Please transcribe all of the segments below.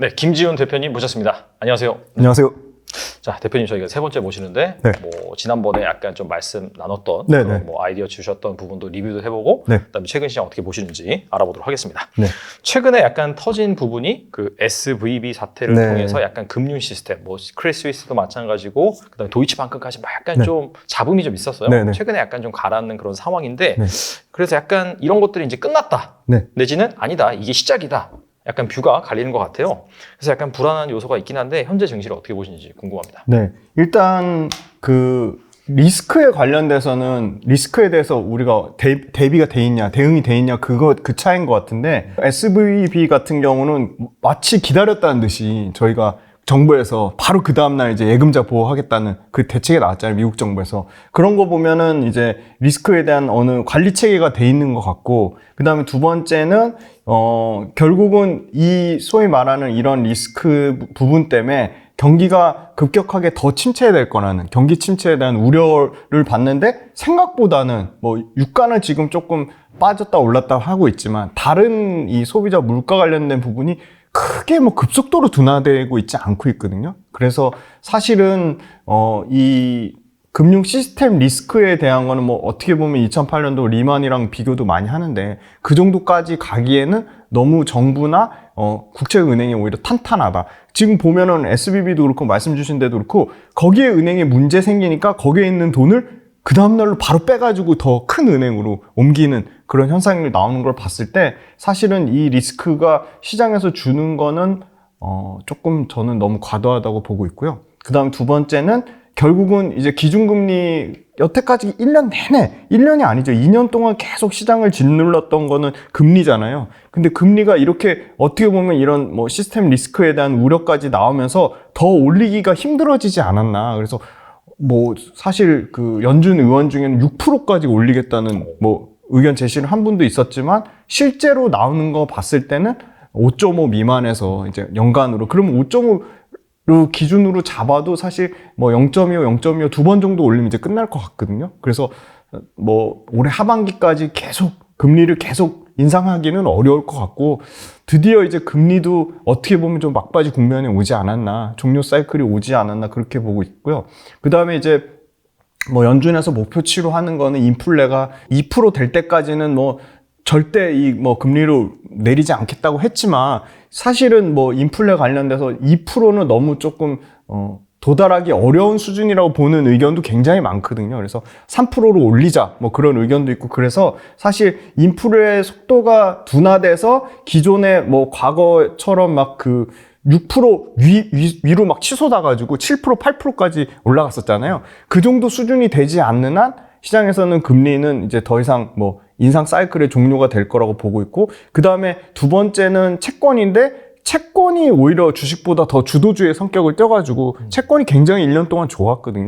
네, 김지훈 대표님 모셨습니다. 안녕하세요. 안녕하세요. 자, 대표님 저희가 세 번째 모시는데 네. 뭐 지난번에 약간 좀 말씀 나눴던 네, 그런 네. 뭐 아이디어 주셨던 부분도 리뷰도 해보고 네. 그다음에 최근 시장 어떻게 보시는지 알아보도록 하겠습니다. 네. 최근에 약간 터진 부분이 그 SVB 사태를 네. 통해서 약간 금융 시스템, 뭐 크레디스위스도 마찬가지고 그다음에 도이치방크까지 막 약간 네. 좀 잡음이 좀 있었어요. 네, 네. 최근에 약간 좀 가라앉는 그런 상황인데 네. 그래서 약간 이런 것들이 이제 끝났다. 네. 내지는 아니다. 이게 시작이다. 약간 뷰가 갈리는 것 같아요. 그래서 약간 불안한 요소가 있긴 한데 현재 증시를 어떻게 보시는지 궁금합니다. 네. 일단 그 리스크에 관련돼서는 리스크에 대해서 우리가 대비가 돼 있냐, 대응이 돼 있냐 그 차이인 것 같은데 SVB 같은 경우는 마치 기다렸다는 듯이 저희가 정부에서 바로 그 다음날 이제 예금자 보호하겠다는 그 대책이 나왔잖아요. 미국 정부에서. 그런 거 보면은 이제 리스크에 대한 어느 관리 체계가 돼 있는 것 같고, 그 다음에 두 번째는, 결국은 이 소위 말하는 이런 리스크 부분 때문에 경기가 급격하게 더 침체될 거라는 경기 침체에 대한 우려를 받는데 생각보다는 뭐 유가는 지금 조금 빠졌다 올랐다 하고 있지만 다른 이 소비자 물가 관련된 부분이 크게 뭐 급속도로 둔화되고 있지 않고 있거든요. 그래서 사실은 이 금융 시스템 리스크에 대한 거는 뭐 어떻게 보면 2008년도 리만이랑 비교도 많이 하는데 그 정도까지 가기에는 너무 정부나 국책은행이 오히려 탄탄하다. 지금 보면은 SVB도 그렇고 말씀 주신 데도 그렇고 거기에 은행에 문제 생기니까 거기에 있는 돈을 그 다음날로 바로 빼가지고 더 큰 은행으로 옮기는 그런 현상이 나오는 걸 봤을 때 사실은 이 리스크가 시장에서 주는 거는 조금 저는 너무 과도하다고 보고 있고요. 그 다음 두 번째는 결국은 이제 기준금리 여태까지 1년 내내 1년이 아니죠. 2년 동안 계속 시장을 짓눌렀던 거는 금리잖아요. 근데 금리가 이렇게 어떻게 보면 이런 뭐 시스템 리스크에 대한 우려까지 나오면서 더 올리기가 힘들어지지 않았나. 그래서 뭐 사실 그 연준 의원 중에는 6%까지 올리겠다는 뭐 의견 제시를 한 분도 있었지만 실제로 나오는 거 봤을 때는 5.5 미만에서 이제 연간으로 그러면 5.5로 기준으로 잡아도 사실 뭐 0.25, 0.25 두 번 정도 올리면 이제 끝날 것 같거든요. 그래서 뭐 올해 하반기까지 계속 금리를 계속 인상하기는 어려울 것 같고 드디어 이제 금리도 어떻게 보면 좀 막바지 국면에 오지 않았나, 종료 사이클이 오지 않았나 그렇게 보고 있고요. 그 다음에 이제 뭐 연준에서 목표치로 하는 거는 인플레가 2% 될 때까지는 뭐 절대 이 뭐 금리를 내리지 않겠다고 했지만 사실은 뭐 인플레 관련돼서 2%는 너무 조금 도달하기 어려운 수준이라고 보는 의견도 굉장히 많거든요. 그래서 3%로 올리자 뭐 그런 의견도 있고 그래서 사실 인플레의 속도가 둔화돼서 기존에 뭐 과거처럼 막 그 6% 위로 막 치솟아가지고 7%, 8%까지 올라갔었잖아요. 그 정도 수준이 되지 않는 한 시장에서는 금리는 이제 더 이상 뭐 인상 사이클의 종료가 될 거라고 보고 있고 그 다음에 두 번째는 채권인데 채권이 오히려 주식보다 더 주도주의 성격을 떼가지고 채권이 굉장히 1년 동안 좋았거든요.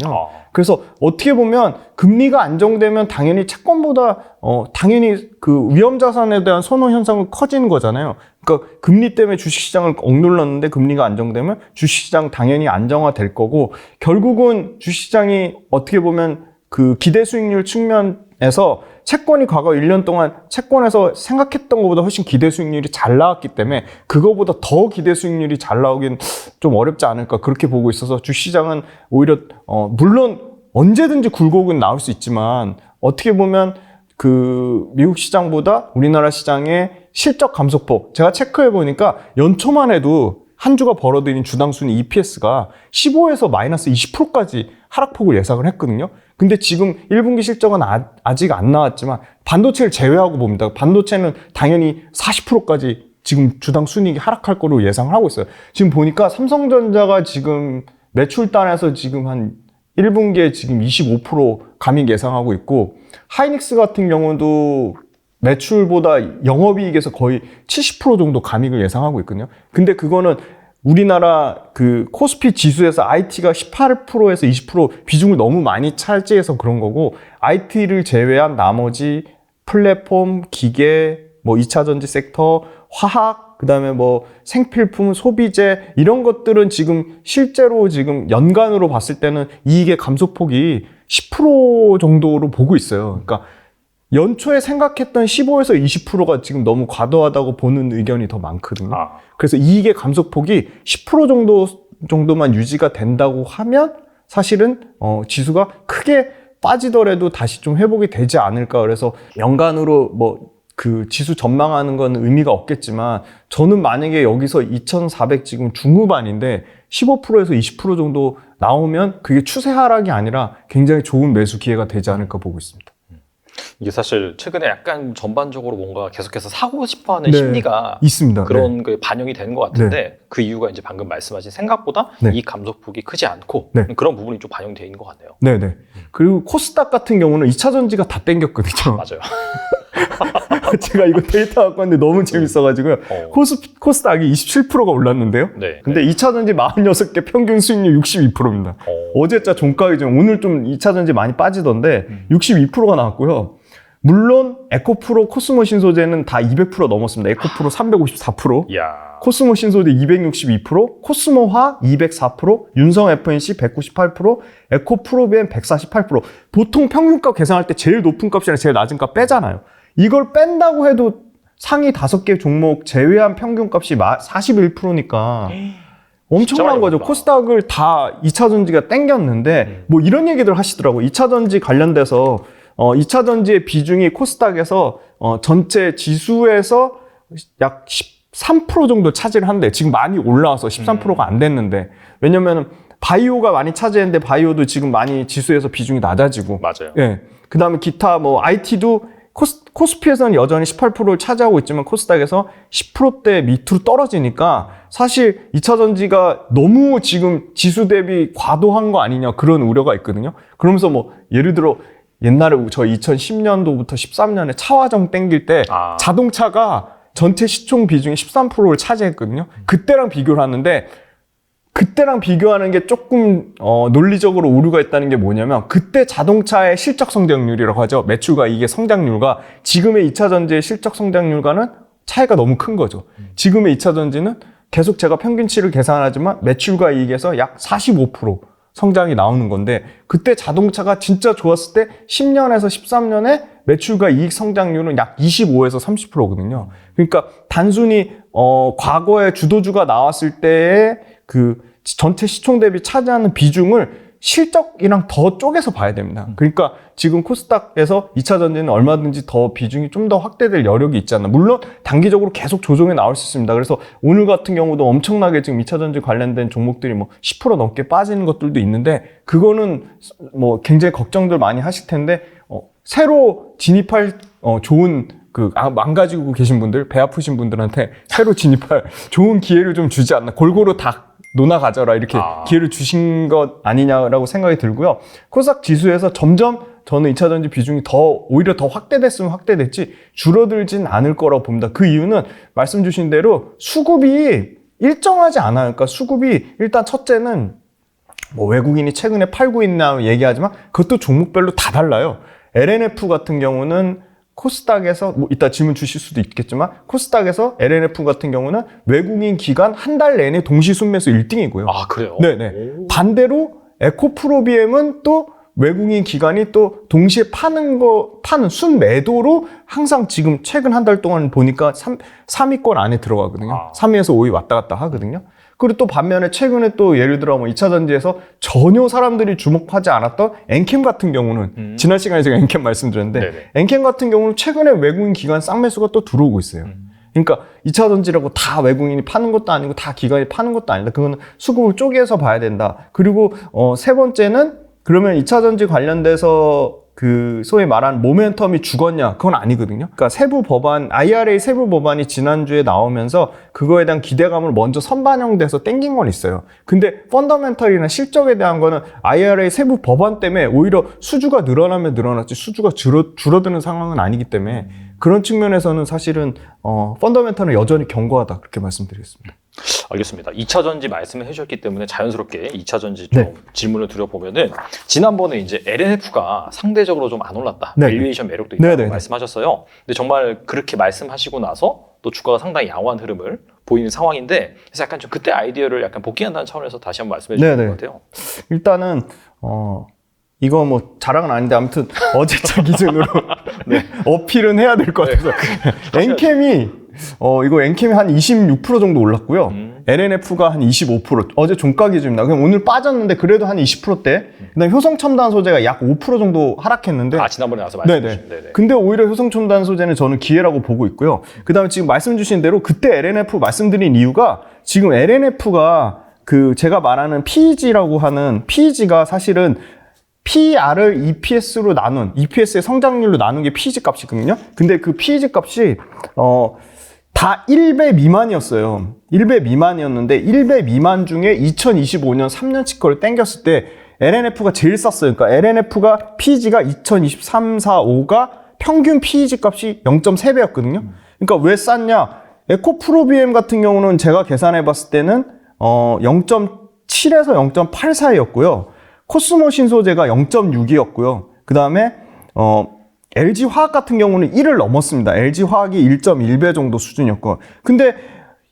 그래서 어떻게 보면 금리가 안정되면 당연히 채권보다 당연히 그 위험자산에 대한 선호 현상은 커지는 거잖아요. 그러니까 금리 때문에 주식시장을 억눌렀는데 금리가 안정되면 주식시장 당연히 안정화될 거고 결국은 주식시장이 어떻게 보면 그 기대 수익률 측면에서 채권이 과거 1년 동안 채권에서 생각했던 것보다 훨씬 기대 수익률이 잘 나왔기 때문에 그거보다 더 기대 수익률이 잘 나오긴 좀 어렵지 않을까 그렇게 보고 있어서 주시장은 오히려 물론 언제든지 굴곡은 나올 수 있지만 어떻게 보면 그 미국 시장보다 우리나라 시장의 실적 감소폭 제가 체크해 보니까 연초만 해도 한 주가 벌어들인 주당 순위 EPS가 15에서 마이너스 20%까지 하락폭을 예상을 했거든요. 근데 지금 1분기 실적은 아직 안 나왔지만 반도체를 제외하고 봅니다. 반도체는 당연히 40%까지 지금 주당 순이익이 하락할 거로 예상을 하고 있어요. 지금 보니까 삼성전자가 지금 매출단에서 지금 한 1분기에 지금 25% 감익 예상하고 있고 하이닉스 같은 경우도 매출보다 영업이익에서 거의 70% 정도 감익을 예상하고 있거든요. 근데 그거는 우리나라 그 코스피 지수에서 IT가 18%에서 20% 비중을 너무 많이 차지해서 그런 거고 IT를 제외한 나머지 플랫폼, 기계, 뭐 2차 전지 섹터, 화학, 그다음에 뭐 생필품, 소비재 이런 것들은 지금 실제로 지금 연간으로 봤을 때는 이익의 감소폭이 10% 정도로 보고 있어요. 그러니까 연초에 생각했던 15에서 20%가 지금 너무 과도하다고 보는 의견이 더 많거든요. 그래서 이익의 감소폭이 10% 정도만 유지가 된다고 하면 사실은 지수가 크게 빠지더라도 다시 좀 회복이 되지 않을까. 그래서 연간으로 뭐 그 지수 전망하는 건 의미가 없겠지만 저는 만약에 여기서 2,400 지금 중후반인데 15%에서 20% 정도 나오면 그게 추세 하락이 아니라 굉장히 좋은 매수 기회가 되지 않을까 보고 있습니다. 이게 사실 최근에 약간 전반적으로 뭔가 계속해서 사고 싶어하는 네, 심리가 있습니다. 그런 그 반영이 되는 것 같은데 그 이유가 이제 방금 말씀하신 생각보다 이 감소폭이 크지 않고 그런 부분이 좀 반영되어 있는 것 같네요. 네네. 그리고 코스닥 같은 경우는 2차 전지가 다 땡겼거든요. 맞아요. 제가 이거 데이터 갖고 왔는데 너무 재밌어가지고요. 코스닥이 27%가 올랐는데요. 네. 근데 2차 전지 46개 평균 수익률 62%입니다. 어제자 종가 기준 오늘 좀 2차 전지 많이 빠지던데 62%가 나왔고요. 물론 에코프로, 코스모 신소재는 다 200% 넘었습니다. 에코프로 354%, 이야. 코스모 신소재 262%, 코스모화 204%, 윤성 FNC 198%, 에코프로비엔 148%. 보통 평균값 계산할 때 제일 높은 값이랑 제일 낮은 값 빼잖아요. 이걸 뺀다고 해도 상위 5개 종목 제외한 평균값이 41%니까 엄청난 거죠. 코스닥을 다 2차 전지가 땡겼는데 뭐 이런 얘기들 하시더라고요. 2차 전지 관련돼서 2차 전지의 비중이 코스닥에서 전체 지수에서 약 13% 정도 차지를 한대. 지금 많이 올라와서 13%가 안 됐는데 왜냐면은 바이오가 많이 차지했는데 바이오도 지금 많이 지수에서 비중이 낮아지고 맞아요. 예. 그다음에 기타 뭐 IT도 코스피에서는 여전히 18%를 차지하고 있지만 코스닥에서 10%대 밑으로 떨어지니까 사실 2차 전지가 너무 지금 지수 대비 과도한 거 아니냐 그런 우려가 있거든요. 그러면서 뭐 예를 들어 옛날에 저 2010년도부터 13년에 차화정 땡길 때 자동차가 전체 시총 비중이 13%를 차지했거든요. 그때랑 비교를 하는데 그때랑 비교하는 게 조금 논리적으로 오류가 있다는 게 뭐냐면 그때 자동차의 실적 성장률이라고 하죠. 매출과 이익의 성장률과 지금의 2차 전지의 실적 성장률과는 차이가 너무 큰 거죠. 지금의 2차 전지는 계속 제가 평균치를 계산하지만 매출과 이익에서 약 45% 성장이 나오는 건데 그때 자동차가 진짜 좋았을 때 10년에서 13년에 매출과 이익 성장률은 약 25에서 30%거든요. 그러니까 단순히 과거에 주도주가 나왔을 때의 그 전체 시총 대비 차지하는 비중을 실적이랑 더 쪼개서 봐야 됩니다. 그러니까 지금 코스닥에서 2차 전지는 얼마든지 더 비중이 좀 더 확대될 여력이 있지 않나. 물론 단기적으로 계속 조정이 나올 수 있습니다. 그래서 오늘 같은 경우도 엄청나게 지금 2차 전지 관련된 종목들이 뭐 10% 넘게 빠지는 것들도 있는데 그거는 뭐 굉장히 걱정들 많이 하실 텐데 새로 진입할 좋은 안 가지고 계신 분들, 배 아프신 분들한테 새로 진입할 좋은 기회를 좀 주지 않나. 골고루 다 노나 가져라 이렇게 기회를 주신 것 아니냐라고 생각이 들고요. 코스닥 지수에서 점점 저는 2차 전지 비중이 오히려 더 확대됐으면 확대됐지 줄어들진 않을 거라고 봅니다. 그 이유는 말씀 주신 대로 수급이 일정하지 않아요. 그러니까 수급이 일단 첫째는 뭐 외국인이 최근에 팔고 있나 얘기하지만 그것도 종목별로 다 달라요. LNF 같은 경우는 코스닥에서 뭐 이따 질문 주실 수도 있겠지만 코스닥에서 LNF 같은 경우는 외국인 기관 한 달 내내 동시 순매수 1등이고요. 아, 그래요? 네네. 반대로 에코프로비엠은 또 외국인 기관이 또 동시에 파는 순매도로 항상 지금 최근 한 달 동안 보니까 3위권 안에 들어가거든요. 3위에서 5위 왔다 갔다 하거든요. 그리고 또 반면에 최근에 또 예를 들어 뭐 2차 전지에서 전혀 사람들이 주목하지 않았던 엔캠 같은 경우는 지난 시간에 제가 엔캠 말씀드렸는데 엔캠 같은 경우는 최근에 외국인 기관 쌍매수가 또 들어오고 있어요. 그러니까 2차 전지라고 다 외국인이 파는 것도 아니고 다 기관이 파는 것도 아니다. 그거는 수급을 쪼개서 봐야 된다. 그리고 세 번째는 그러면 2차 전지 관련돼서 그 소위 말하는 모멘텀이 죽었냐? 그건 아니거든요. 그러니까 세부 법안, IRA 세부 법안이 지난주에 나오면서 그거에 대한 기대감을 먼저 선반영돼서 땡긴 건 있어요. 근데 펀더멘털이나 실적에 대한 거는 IRA 세부 법안 때문에 오히려 수주가 늘어나면 늘어났지 수주가 줄어드는 상황은 아니기 때문에 그런 측면에서는 사실은 펀더멘털은 여전히 견고하다 그렇게 말씀드리겠습니다. 알겠습니다. 2차 전지 말씀을 해주셨기 때문에 자연스럽게 2차 전지 좀 질문을 드려보면은 지난번에 이제 LNF가 상대적으로 좀 안 올랐다. 밸류에이션 매력도 있다고 말씀하셨어요. 근데 정말 그렇게 말씀하시고 나서 또 주가가 상당히 양호한 흐름을 보이는 상황인데 그래서 약간 좀 그때 아이디어를 약간 복귀한다는 차원에서 다시 한번 말씀해 주신 것 같아요. 일단은 이거 뭐 자랑은 아닌데 아무튼 어제자 기준으로 네. 어필은 해야 될 것 같아서 엔캠이 이거 엔캠이 한 26% 정도 올랐고요. LNF가 한 25%. 어제 종가 기준입니다. 그냥 오늘 빠졌는데 그래도 한 20%대. 그다음에 효성첨단 소재가 약 5% 정도 하락했는데. 지난번에 나와서 말씀해 주신. 근데 오히려 효성첨단 소재는 저는 기회라고 보고 있고요. 그다음에 지금 말씀 주신 대로 그때 LNF 말씀드린 이유가 지금 LNF가 그 제가 말하는 PEG라고 하는 PEG가 사실은 PR을 EPS로 나눈, EPS의 성장률로 나눈 게 PEG 값이거든요. 근데 그 PEG 값이 다 1배 미만이었어요. 1배 미만이었는데 1배 미만 중에 2025년 3년치 거를 땡겼을 때 LNF가 제일 쌌어요. 그러니까 LNF가 PEG가 2023, 4, 5가 평균 PEG 값이 0.3배였거든요. 그러니까 왜 쌌냐? 에코프로비엠 같은 경우는 제가 계산해 봤을 때는 0.7에서 0.8 사이였고요. 코스모 신소재가 0.6이었고요. 그 다음에 LG화학 같은 경우는 1을 넘었습니다. LG화학이 1.1배 정도 수준이었고. 근데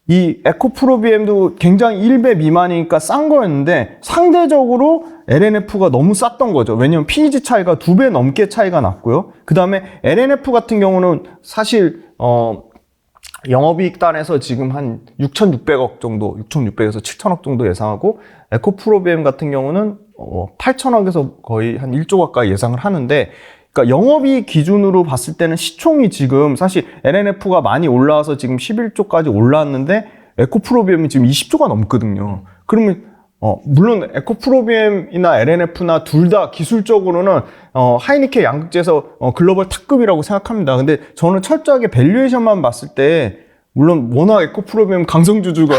이 에코프로비엠도 굉장히 1배 미만이니까 싼 거였는데 상대적으로 LNF가 너무 쌌던 거죠. 왜냐면 PEG 차이가 2배 넘게 차이가 났고요. 그 다음에 LNF 같은 경우는 사실 영업이익 단에서 지금 한 6,600억 정도, 6,600에서 7,000억 정도 예상하고 에코프로비엠 같은 경우는 8,000억에서 거의 한 1조 가까이 예상을 하는데 그러니까 영업이익 기준으로 봤을 때는 시총이 지금 사실 LNF가 많이 올라와서 지금 11조까지 올라왔는데 에코프로비엠이 지금 20조가 넘거든요. 그러면 물론 에코프로비엠이나 LNF나 둘 다 기술적으로는 하이니케 양극재에서 글로벌 탑급이라고 생각합니다. 근데 저는 철저하게 밸류에이션만 봤을 때 물론 워낙 에코프로비엠 강성주주가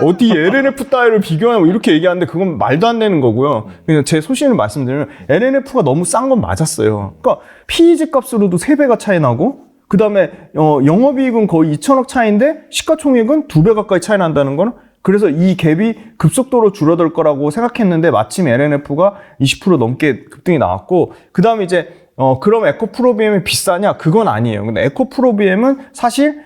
어디 LNF 따위를 비교하냐고 이렇게 얘기하는데 그건 말도 안 되는 거고요. 그냥 제 소신을 말씀드리면 LNF가 너무 싼 건 맞았어요. 그러니까 PEG 값으로도 3배가 차이 나고 그 다음에 영업이익은 거의 2천억 차이인데 시가총액은 2배 가까이 차이 난다는 거는 그래서 이 갭이 급속도로 줄어들 거라고 생각했는데 마침 LNF가 20% 넘게 급등이 나왔고 그 다음에 이제 그럼 에코프로비엠이 비싸냐? 그건 아니에요. 근데 에코프로비엠은 사실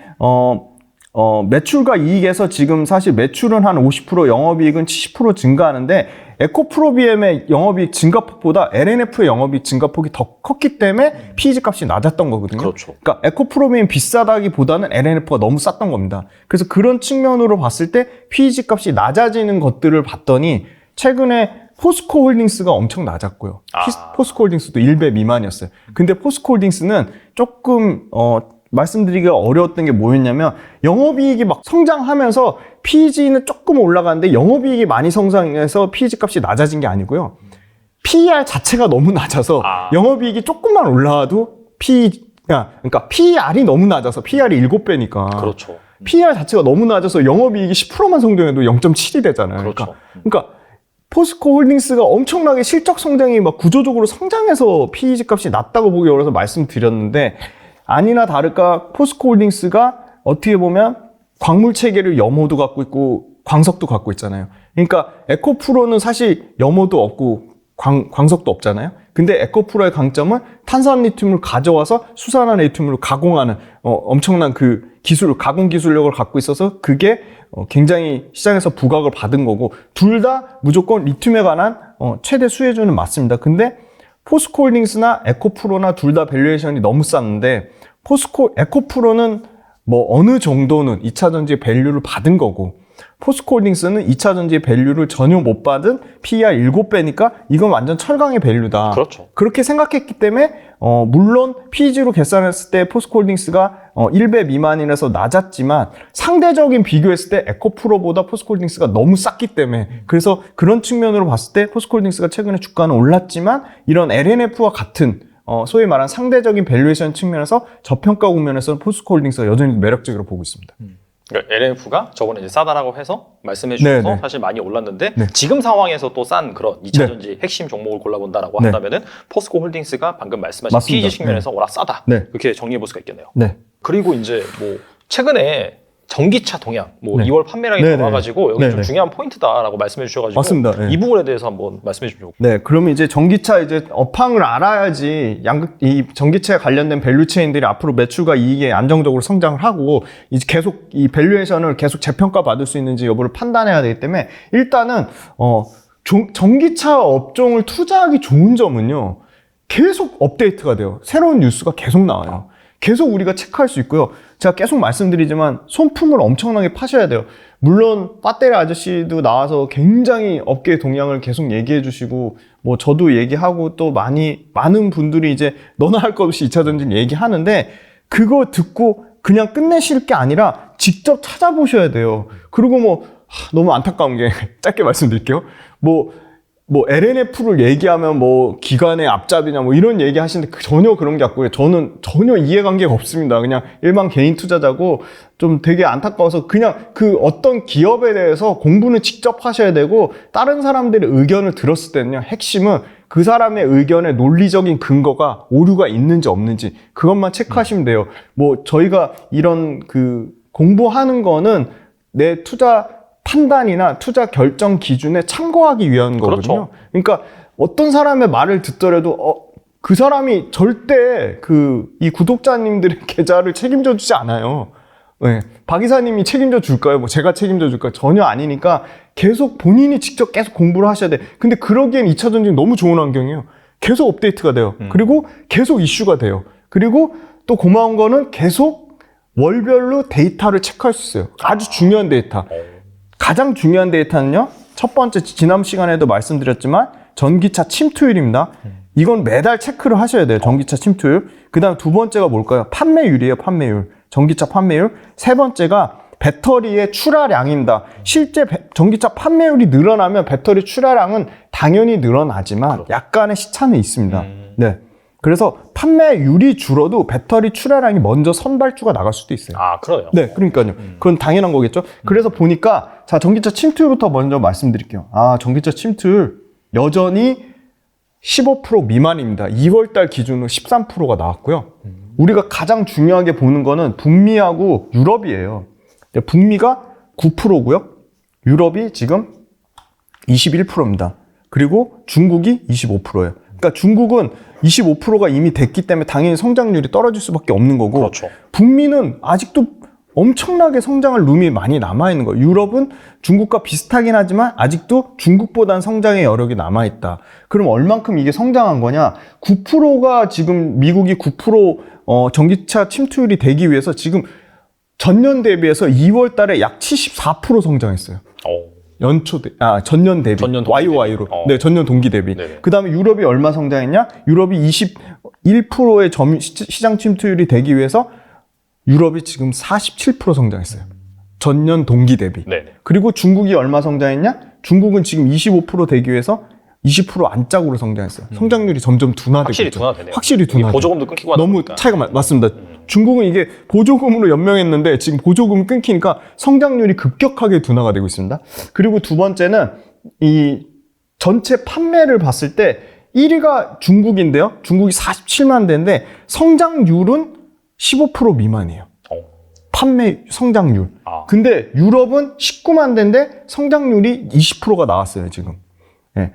매출과 이익에서 지금 사실 매출은 한 50%, 영업이익은 70% 증가하는데 에코프로비엠의 영업이익 증가폭보다 LNF의 영업이익 증가폭이 더 컸기 때문에 PEG 값이 낮았던 거거든요. 그렇죠. 그러니까 에코프로비엠 비싸다기보다는 LNF가 너무 쌌던 겁니다. 그래서 그런 측면으로 봤을 때 PEG 값이 낮아지는 것들을 봤더니 최근에 포스코 홀딩스가 엄청 낮았고요. 포스코 홀딩스도 1배 미만이었어요. 근데 포스코 홀딩스는 조금 말씀드리기가 어려웠던 게 뭐였냐면 영업이익이 막 성장하면서 PEG는 조금 올라가는데 영업이익이 많이 성장해서 PEG 값이 낮아진 게 아니고요. PER 자체가 너무 낮아서 영업이익이 조금만 올라와도 그러니까 PER이 너무 낮아서 PER이 7배니까 그렇죠. PER 자체가 너무 낮아서 영업이익이 10%만 성장해도 0.7이 되잖아요. 그렇죠. 그러니까 포스코 홀딩스가 엄청나게 실적 성장이 막 구조적으로 성장해서 PEG 값이 낮다고 보기 어려서 말씀드렸는데 아니나 다를까 포스코 홀딩스가 어떻게 보면 광물 체계를 염호도 갖고 있고 광석도 갖고 있잖아요. 그러니까 에코프로는 사실 염호도 없고 광석도 없잖아요. 근데 에코프로의 강점은 탄산 리튬을 가져와서 수산화 리튬으로 가공하는 엄청난 그 기술, 가공 기술력을 갖고 있어서 그게 굉장히 시장에서 부각을 받은 거고 둘 다 무조건 리튬에 관한 최대 수혜주는 맞습니다. 근데 포스코 홀딩스나 에코프로나 둘 다 밸류에이션이 너무 쌌는데 에코프로는 뭐 어느 정도는 2차전지 밸류를 받은 거고 포스코 홀딩스는 2차전지 밸류를 전혀 못 받은 PER 7배니까 이건 완전 철강의 밸류다. 그렇죠. 그렇게 생각했기 때문에 물론 PEG로 계산했을 때 포스코 홀딩스가 1배 미만이라서 낮았지만 상대적인 비교했을 때 에코프로보다 포스코 홀딩스가 너무 쌌기 때문에 그래서 그런 측면으로 봤을 때 포스코 홀딩스가 최근에 주가는 올랐지만 이런 LNF와 같은 소위 말하는 상대적인 밸류에이션 측면에서 저평가 국면에서는 포스코 홀딩스가 여전히 매력적으로 보고 있습니다. 그러니까 LNF가 저번에 이제 싸다라고 해서 말씀해 주셔서 네네. 사실 많이 올랐는데 네. 지금 지금 상황에서 또 싼 그런 2차전지 핵심 종목을 골라본다라고 네. 한다면은 포스코 홀딩스가 방금 말씀하신 맞습니다. PEG 측면에서 워낙 싸다. 네. 이렇게 정리해 볼 수가 있겠네요. 네. 그리고 이제 뭐 최근에 전기차 동향, 뭐 네. 2월 판매량이 네네. 나와가지고 여기 좀 네네. 중요한 포인트다라고 말씀해 주셔가지고 맞습니다. 네. 이 부분에 대해서 한번 말씀해 주시죠. 네, 그러면 이제 전기차 이제 업황을 알아야지 이 전기차에 관련된 밸류체인들이 앞으로 매출과 이익에 안정적으로 성장을 하고 이제 계속 이 밸류에이션을 계속 재평가 받을 수 있는지 여부를 판단해야 되기 때문에 일단은 전기차 업종을 투자하기 좋은 점은요. 계속 업데이트가 돼요. 새로운 뉴스가 계속 나와요. 계속 우리가 체크할 수 있고요. 제가 계속 말씀드리지만 손품을 엄청나게 파셔야 돼요. 물론 배터리 아저씨도 나와서 굉장히 업계 동향을 계속 얘기해 주시고 뭐 저도 얘기하고 또 많은 분들이 이제 너나 할 것 없이 2차 전지 얘기하는데 그거 듣고 그냥 끝내실 게 아니라 직접 찾아보셔야 돼요. 그리고 너무 안타까운 게 짧게 말씀드릴게요. LNF를 얘기하면 기관의 앞잡이냐 이런 얘기 하시는데 전혀 그런 게 없고요. 저는 전혀 이해관계가 없습니다. 그냥 일반 개인 투자자고 좀 되게 안타까워서 그냥 그 어떤 기업에 대해서 공부는 직접 하셔야 되고 다른 사람들의 의견을 들었을 때는요. 핵심은 그 사람의 의견에 논리적인 근거가 오류가 있는지 없는지 그것만 체크하시면 돼요. 저희가 이런 공부하는 거는 내 투자 판단이나 투자 결정 기준에 참고하기 위한 거거든요. 그렇죠. 그러니까 어떤 사람의 말을 듣더라도 그 사람이 절대 이 구독자님들의 계좌를 책임져 주지 않아요. 네. 박 이사님이 책임져 줄까요? 제가 책임져 줄까요? 전혀 아니니까 계속 본인이 직접 계속 공부를 하셔야 돼. 근데 그러기엔 2차 전지는 너무 좋은 환경이에요. 계속 업데이트가 돼요. 그리고 계속 이슈가 돼요. 그리고 또 고마운 거는 계속 월별로 데이터를 체크할 수 있어요. 아주 중요한 데이터. 가장 중요한 데이터는요. 첫 번째 지난 시간에도 말씀드렸지만 전기차 침투율입니다. 이건 매달 체크를 하셔야 돼요. 전기차 침투율. 그 다음 두 번째가 뭘까요? 판매율이에요. 판매율. 전기차 판매율. 세 번째가 배터리의 출하량입니다. 실제 전기차 판매율이 늘어나면 배터리 출하량은 당연히 늘어나지만 약간의 시차는 있습니다. 네. 그래서 판매율이 줄어도 배터리 출하량이 먼저 선발주가 나갈 수도 있어요. 아, 그러네요. 네, 그러니까요. 그건 당연한 거겠죠. 그래서 보니까 전기차 침투율부터 먼저 말씀드릴게요. 전기차 침투율 여전히 15% 미만입니다. 2월달 기준으로 13%가 나왔고요. 우리가 가장 중요하게 보는 거는 북미하고 유럽이에요. 북미가 9%고요. 유럽이 지금 21%입니다. 그리고 중국이 25%예요. 그러니까 중국은 25%가 이미 됐기 때문에 당연히 성장률이 떨어질 수밖에 없는 거고 그렇죠. 북미는 아직도 엄청나게 성장할 룸이 많이 남아있는 거예요. 유럽은 중국과 비슷하긴 하지만 아직도 중국보단 성장의 여력이 남아있다. 그럼 얼만큼 이게 성장한 거냐? 9%가 지금 미국이 9% 전기차 침투율이 되기 위해서 지금 전년 대비해서 2월 달에 약 74% 성장했어요. 전년 대비. 전년 동기 YOY로. 대비. 네, 전년 동기 대비. 그 다음에 유럽이 얼마 성장했냐? 유럽이 21%의 시장 침투율이 되기 위해서 유럽이 지금 47% 성장했어요. 전년 동기 대비. 네네. 그리고 중국이 얼마 성장했냐? 중국은 지금 25% 되기 위해서 20% 안짝으로 성장했어요. 성장률이 점점 둔화되고 확실히 있죠. 둔화되네요. 확실히 둔화되죠. 보조금도 끊기고 하다 너무 보니까. 차이가 맞습니다. 중국은 이게 보조금으로 연명했는데 지금 보조금 끊기니까 성장률이 급격하게 둔화가 되고 있습니다. 그리고 두 번째는 이 전체 판매를 봤을 때 1위가 중국인데요. 중국이 47만 대인데 성장률은 15% 미만이에요. 판매 성장률. 근데 유럽은 19만 대인데 성장률이 20%가 나왔어요, 지금. 예.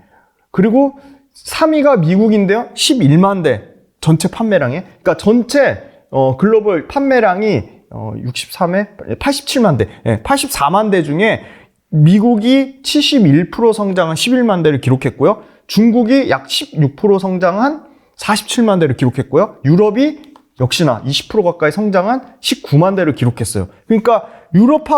그리고 3위가 미국인데요. 11만 대 전체 판매량에. 그러니까 전체 글로벌 판매량이 87만 대. 예, 84만 대 중에 미국이 71% 성장한 11만 대를 기록했고요. 중국이 약 16% 성장한 47만 대를 기록했고요. 유럽이 역시나 20% 가까이 성장한 19만 대를 기록했어요. 그러니까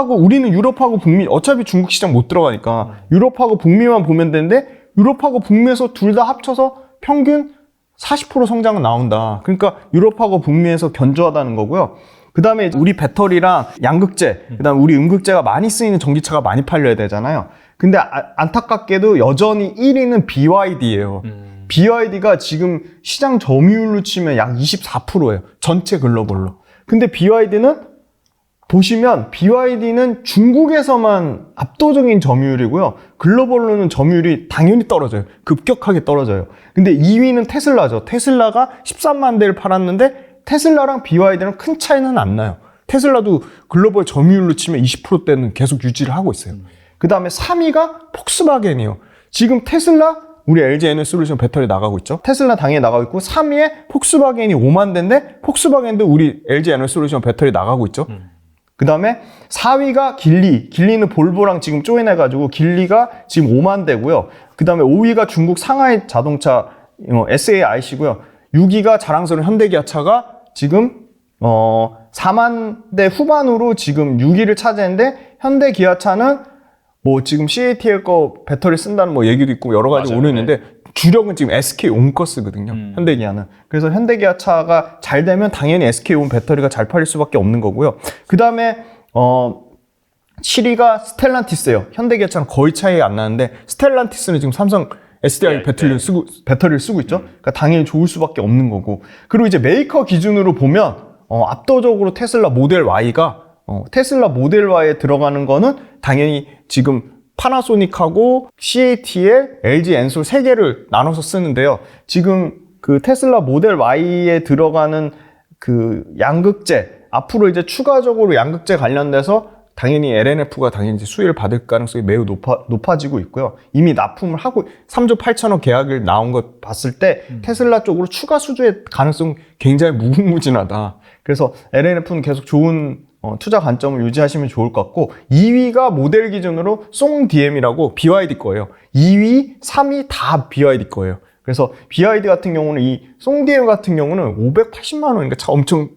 우리는 유럽하고 북미, 어차피 중국 시장 못 들어가니까 유럽하고 북미만 보면 되는데 유럽하고 북미에서 둘 다 합쳐서 평균 40% 성장은 나온다. 그러니까 유럽하고 북미에서 견조하다는 거고요. 그 다음에 우리 배터리랑 양극재, 그 다음에 우리 음극재가 많이 쓰이는 전기차가 많이 팔려야 되잖아요. 근데 안타깝게도 여전히 1위는 BYD예요. BYD가 지금 시장 점유율로 치면 약 24%예요. 전체 글로벌로. 근데 BYD는 중국에서만 압도적인 점유율이고요. 글로벌로는 점유율이 당연히 떨어져요. 급격하게 떨어져요. 근데 2위는 테슬라죠. 테슬라가 13만 대를 팔았는데 테슬라랑 BYD랑 큰 차이는 안 나요. 테슬라도 글로벌 점유율로 치면 20%대는 계속 유지를 하고 있어요. 그 다음에 3위가 폭스바겐이에요. 지금 테슬라, 우리 LG 에너지솔루션 배터리 나가고 있죠. 테슬라 당연히 나가고 있고 3위에 폭스바겐이 5만 대인데 폭스바겐도 우리 LG 에너지솔루션 배터리 나가고 있죠. 그 다음에 4위가 길리는 볼보랑 지금 조인해가지고 길리가 지금 5만 대고요. 그 다음에 5위가 중국 상하이 자동차 SAIC고요. 6위가 자랑스러운 현대기아차가 지금 4만 대 후반으로 지금 6위를 차지했는데 현대기아차는 뭐 지금 CATL 거 배터리 쓴다는 뭐 얘기도 있고 여러 가지 오르고 있는데 주력은 지금 SK온거스거든요. 현대기아는. 그래서 현대기아차가 잘 되면 당연히 SK온 배터리가 잘 팔릴 수밖에 없는 거고요. 그 다음에 7위가 스텔란티스예요. 현대기아차는 거의 차이 안 나는데 스텔란티스는 지금 삼성 SDI 배터리를 쓰고 있죠. 그러니까 당연히 좋을 수밖에 없는 거고. 그리고 이제 메이커 기준으로 보면 압도적으로 테슬라 모델 Y가 테슬라 모델 Y에 들어가는 거는 당연히 지금 파나소닉하고 CATL, LG 엔솔 3개를 나눠서 쓰는데요. 지금 그 테슬라 모델 Y에 들어가는 그 양극재, 앞으로 이제 추가적으로 양극재 관련돼서 당연히 LNF가 당연히 이제 수혜를 받을 가능성이 매우 높아지고 있고요. 이미 납품을 하고 3조 8천억 계약을 나온 것 봤을 때 테슬라 쪽으로 추가 수주의 가능성 굉장히 무궁무진하다. 그래서 LNF는 계속 좋은 투자 관점을 유지하시면 좋을 것 같고 2위가 모델 기준으로 송DM이라고 BYD 거예요. 2위, 3위 다 BYD 거예요. 그래서 BYD 같은 경우는 이 송DM 같은 경우는 580만 원이니까 엄청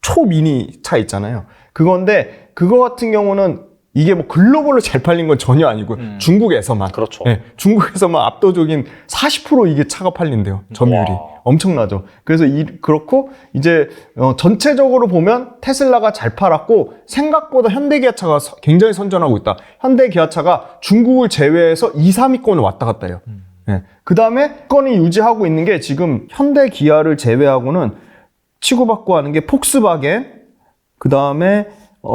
초미니 차 있잖아요. 그건데 그거 같은 경우는 이게 뭐 글로벌로 잘 팔린 건 전혀 아니고 중국에서만. 그렇죠. 네, 중국에서만 압도적인 40% 이게 차가 팔린대요. 점유율이. 와. 엄청나죠. 그래서 그렇고 이제 전체적으로 보면 테슬라가 잘 팔았고 생각보다 현대기아차가 굉장히 선전하고 있다. 현대기아차가 중국을 제외해서 2, 3위권을 왔다 갔다 해요. 네. 그 다음에 건이 유지하고 있는 게 지금 현대기아를 제외하고는 치고받고 하는 게 폭스바겐, 그 다음에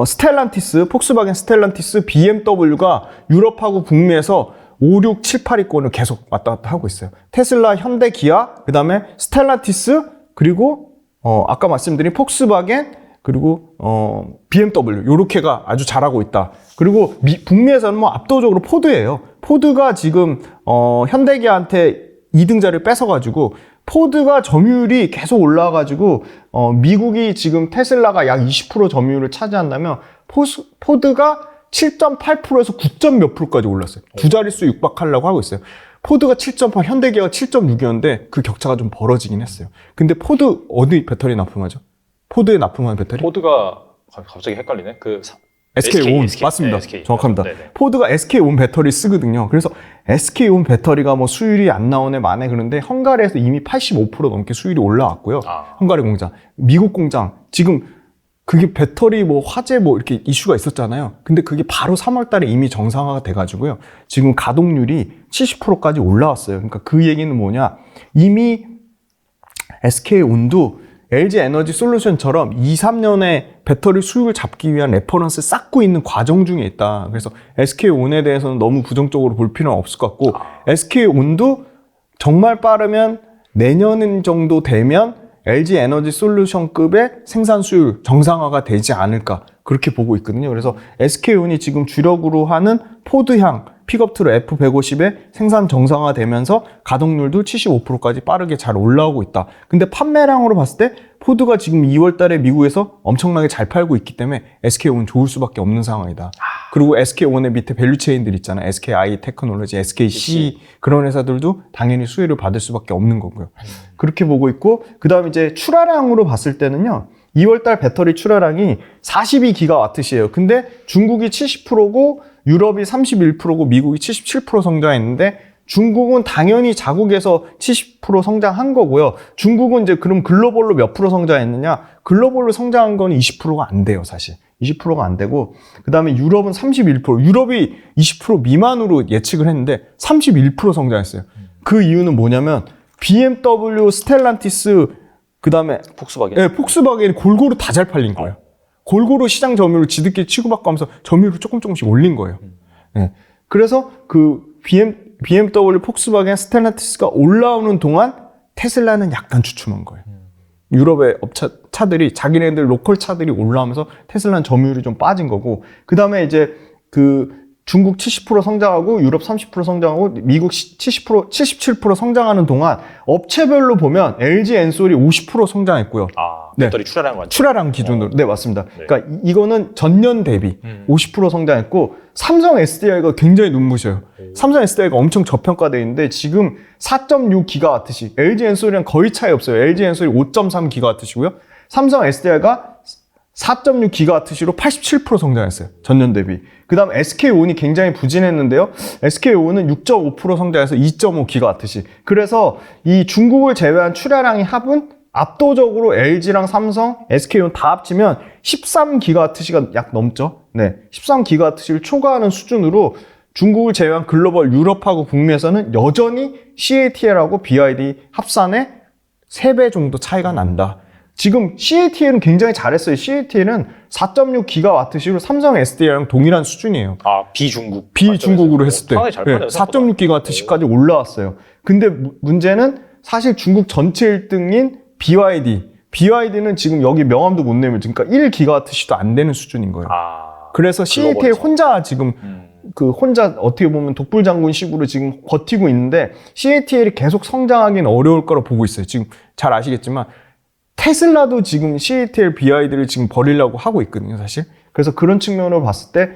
스텔란티스, 폭스바겐 스텔란티스, BMW가 유럽하고 북미에서 5, 6, 7, 8위권을 계속 왔다 갔다 하고 있어요. 테슬라, 현대, 기아, 그 다음에 스텔란티스, 그리고 아까 말씀드린 폭스바겐, 그리고 BMW 요렇게가 아주 잘하고 있다. 그리고 북미에서는 뭐 압도적으로 포드예요. 포드가 지금 현대기아한테 2등 자리를 뺏어가지고 포드가 점유율이 계속 올라와가지고 미국이 지금 테슬라가 약 20% 점유율을 차지한다면 포드가 7.8%에서 9. 몇 %까지 올랐어요. 두 자릿수 육박하려고 하고 있어요. 포드가 7.8, 현대기아가 7.6이었는데 그 격차가 좀 벌어지긴 했어요. 근데 포드 어디 배터리 납품하죠? 포드에 납품하는 배터리? 포드가 갑자기 헷갈리네. 그 SK온 맞습니다. 네, SK. 정확합니다. 네네. 포드가 SK온 배터리 쓰거든요. 그래서 SK온 배터리가 뭐 수율이 안 나오네 마네 그런데 헝가리에서 이미 85% 넘게 수율이 올라왔고요. 헝가리 공장, 미국 공장 지금 그게 배터리 뭐 화재 뭐 이렇게 이슈가 있었잖아요. 근데 그게 바로 3월 달에 이미 정상화가 돼가지고요. 지금 가동률이 70%까지 올라왔어요. 그러니까 그 얘기는 뭐냐? 이미 SK온도 LG 에너지 솔루션처럼 2, 3년에 배터리 수율을 잡기 위한 레퍼런스 쌓고 있는 과정 중에 있다. 그래서 SK온에 대해서는 너무 부정적으로 볼 필요는 없을 것 같고 SK온도 정말 빠르면 내년 정도 되면 LG 에너지 솔루션급의 생산 수율 정상화가 되지 않을까 그렇게 보고 있거든요. 그래서 SK온이 지금 주력으로 하는 포드향 픽업트럭 F150의 생산 정상화되면서 가동률도 75%까지 빠르게 잘 올라오고 있다. 근데 판매량으로 봤을 때 포드가 지금 2월 달에 미국에서 엄청나게 잘 팔고 있기 때문에 SK온은 좋을 수밖에 없는 상황이다. 그리고 SK온의 밑에 밸류체인들 있잖아요. SKI 테크놀로지, SKC 그런 회사들도 당연히 수혜를 받을 수밖에 없는 거고요. 그렇게 보고 있고 그 다음 이제 출하량으로 봤을 때는요. 2월달 배터리 출하량이 42기가와트시에요. 근데 중국이 70%고 유럽이 31%고 미국이 77% 성장했는데 중국은 당연히 자국에서 70% 성장한 거고요. 중국은 이제 그럼 글로벌로 몇 프로 성장했느냐? 글로벌로 성장한 건 20%가 안 돼요, 사실. 20%가 안 되고 그 다음에 유럽은 31%. 유럽이 20% 미만으로 예측을 했는데 31% 성장했어요. 그 이유는 뭐냐면 BMW, 스텔란티스 그 다음에 폭스바겐. 네, 폭스바겐이 골고루 다 잘 팔린 거예요. 골고루 시장 점유율을 지들끼리 치고받고 하면서 점유율을 조금씩 올린 거예요. 네. 그래서 그 BMW, 폭스바겐, 스텔란티스가 올라오는 동안 테슬라는 약간 주춤한 거예요. 유럽의 차들이 자기네들 로컬 차들이 올라오면서 테슬라는 점유율이 좀 빠진 거고 그 다음에 이제 그 중국 70% 성장하고 유럽 30% 성장하고 미국 70%, 77% 성장하는 동안 업체별로 보면 LG 엔솔이 50% 성장했고요. 배터리 출하량 관점. 출하량 기준으로. 네, 맞습니다. 네. 그러니까 이거는 전년 대비 50% 성장했고 삼성 SDI가 굉장히 눈부셔요. 삼성 SDI가 엄청 저평가되어 있는데 지금 4.6GWh, LG 엔솔이랑 거의 차이 없어요. LG 엔솔이 5.3GWh고요. 삼성 SDI가 4.6GWh로 87% 성장했어요. 전년 대비. 그 다음 SK온이 굉장히 부진했는데요. SK온은 6.5% 성장해서 2.5GWh. 그래서 이 중국을 제외한 출하량이 합은 압도적으로 LG랑 삼성, SK온 다 합치면 13GWh가 약 넘죠. 네, 13GWh를 초과하는 수준으로 중국을 제외한 글로벌 유럽하고 북미에서는 여전히 CATL하고 BYD 합산의 3배 정도 차이가 난다. 지금 CATL은 굉장히 잘했어요. CATL은 4.6GWh로 삼성 SDI랑 동일한 수준이에요. 아, 비중국. 비중국으로 했을 때. 네, 4.6GWh까지 올라왔어요. 근데 문제는 사실 중국 전체 1등인 BYD는 지금 여기 명함도 못 내면 그러니까 1GWh도 안 되는 수준인 거예요. 그래서 CATL 혼자 지금 혼자 어떻게 보면 독불장군식으로 지금 버티고 있는데 CATL이 계속 성장하기는 어려울 거라 보고 있어요. 지금 잘 아시겠지만 테슬라도 지금 CATL, BYD를 지금 버리려고 하고 있거든요, 사실. 그래서 그런 측면으로 봤을 때,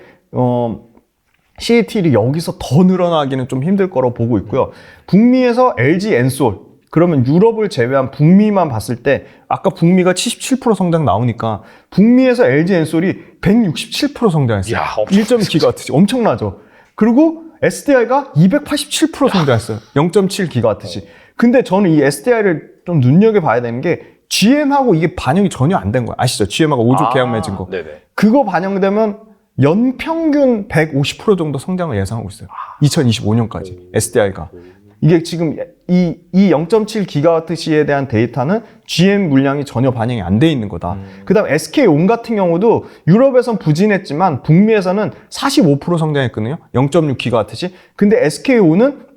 CATL이 여기서 더 늘어나기는 좀 힘들 거라고 보고 있고요. 북미에서 LG 엔솔, 그러면 유럽을 제외한 북미만 봤을 때, 아까 북미가 77% 성장 나오니까, 북미에서 LG 엔솔이 167% 성장했어요. 1.2GWh. 엄청나죠? 그리고 SDI가 287% 성장했어요. 0.7GWh. 근데 저는 이 SDI를 좀 눈여겨봐야 되는 게, GM하고 이게 반영이 전혀 안 된 거예요. 아시죠? GM하고 5조 계약 맺은 거. 네네. 그거 반영되면 연평균 150% 정도 성장을 예상하고 있어요. 2025년까지 SDI가. 이게 지금 이 0.7GWh에 대한 데이터는 GM 물량이 전혀 반영이 안 돼 있는 거다. 그다음 SK온 같은 경우도 유럽에선 부진했지만 북미에서는 45% 성장했거든요. 0.6GWh. 근데 SK온은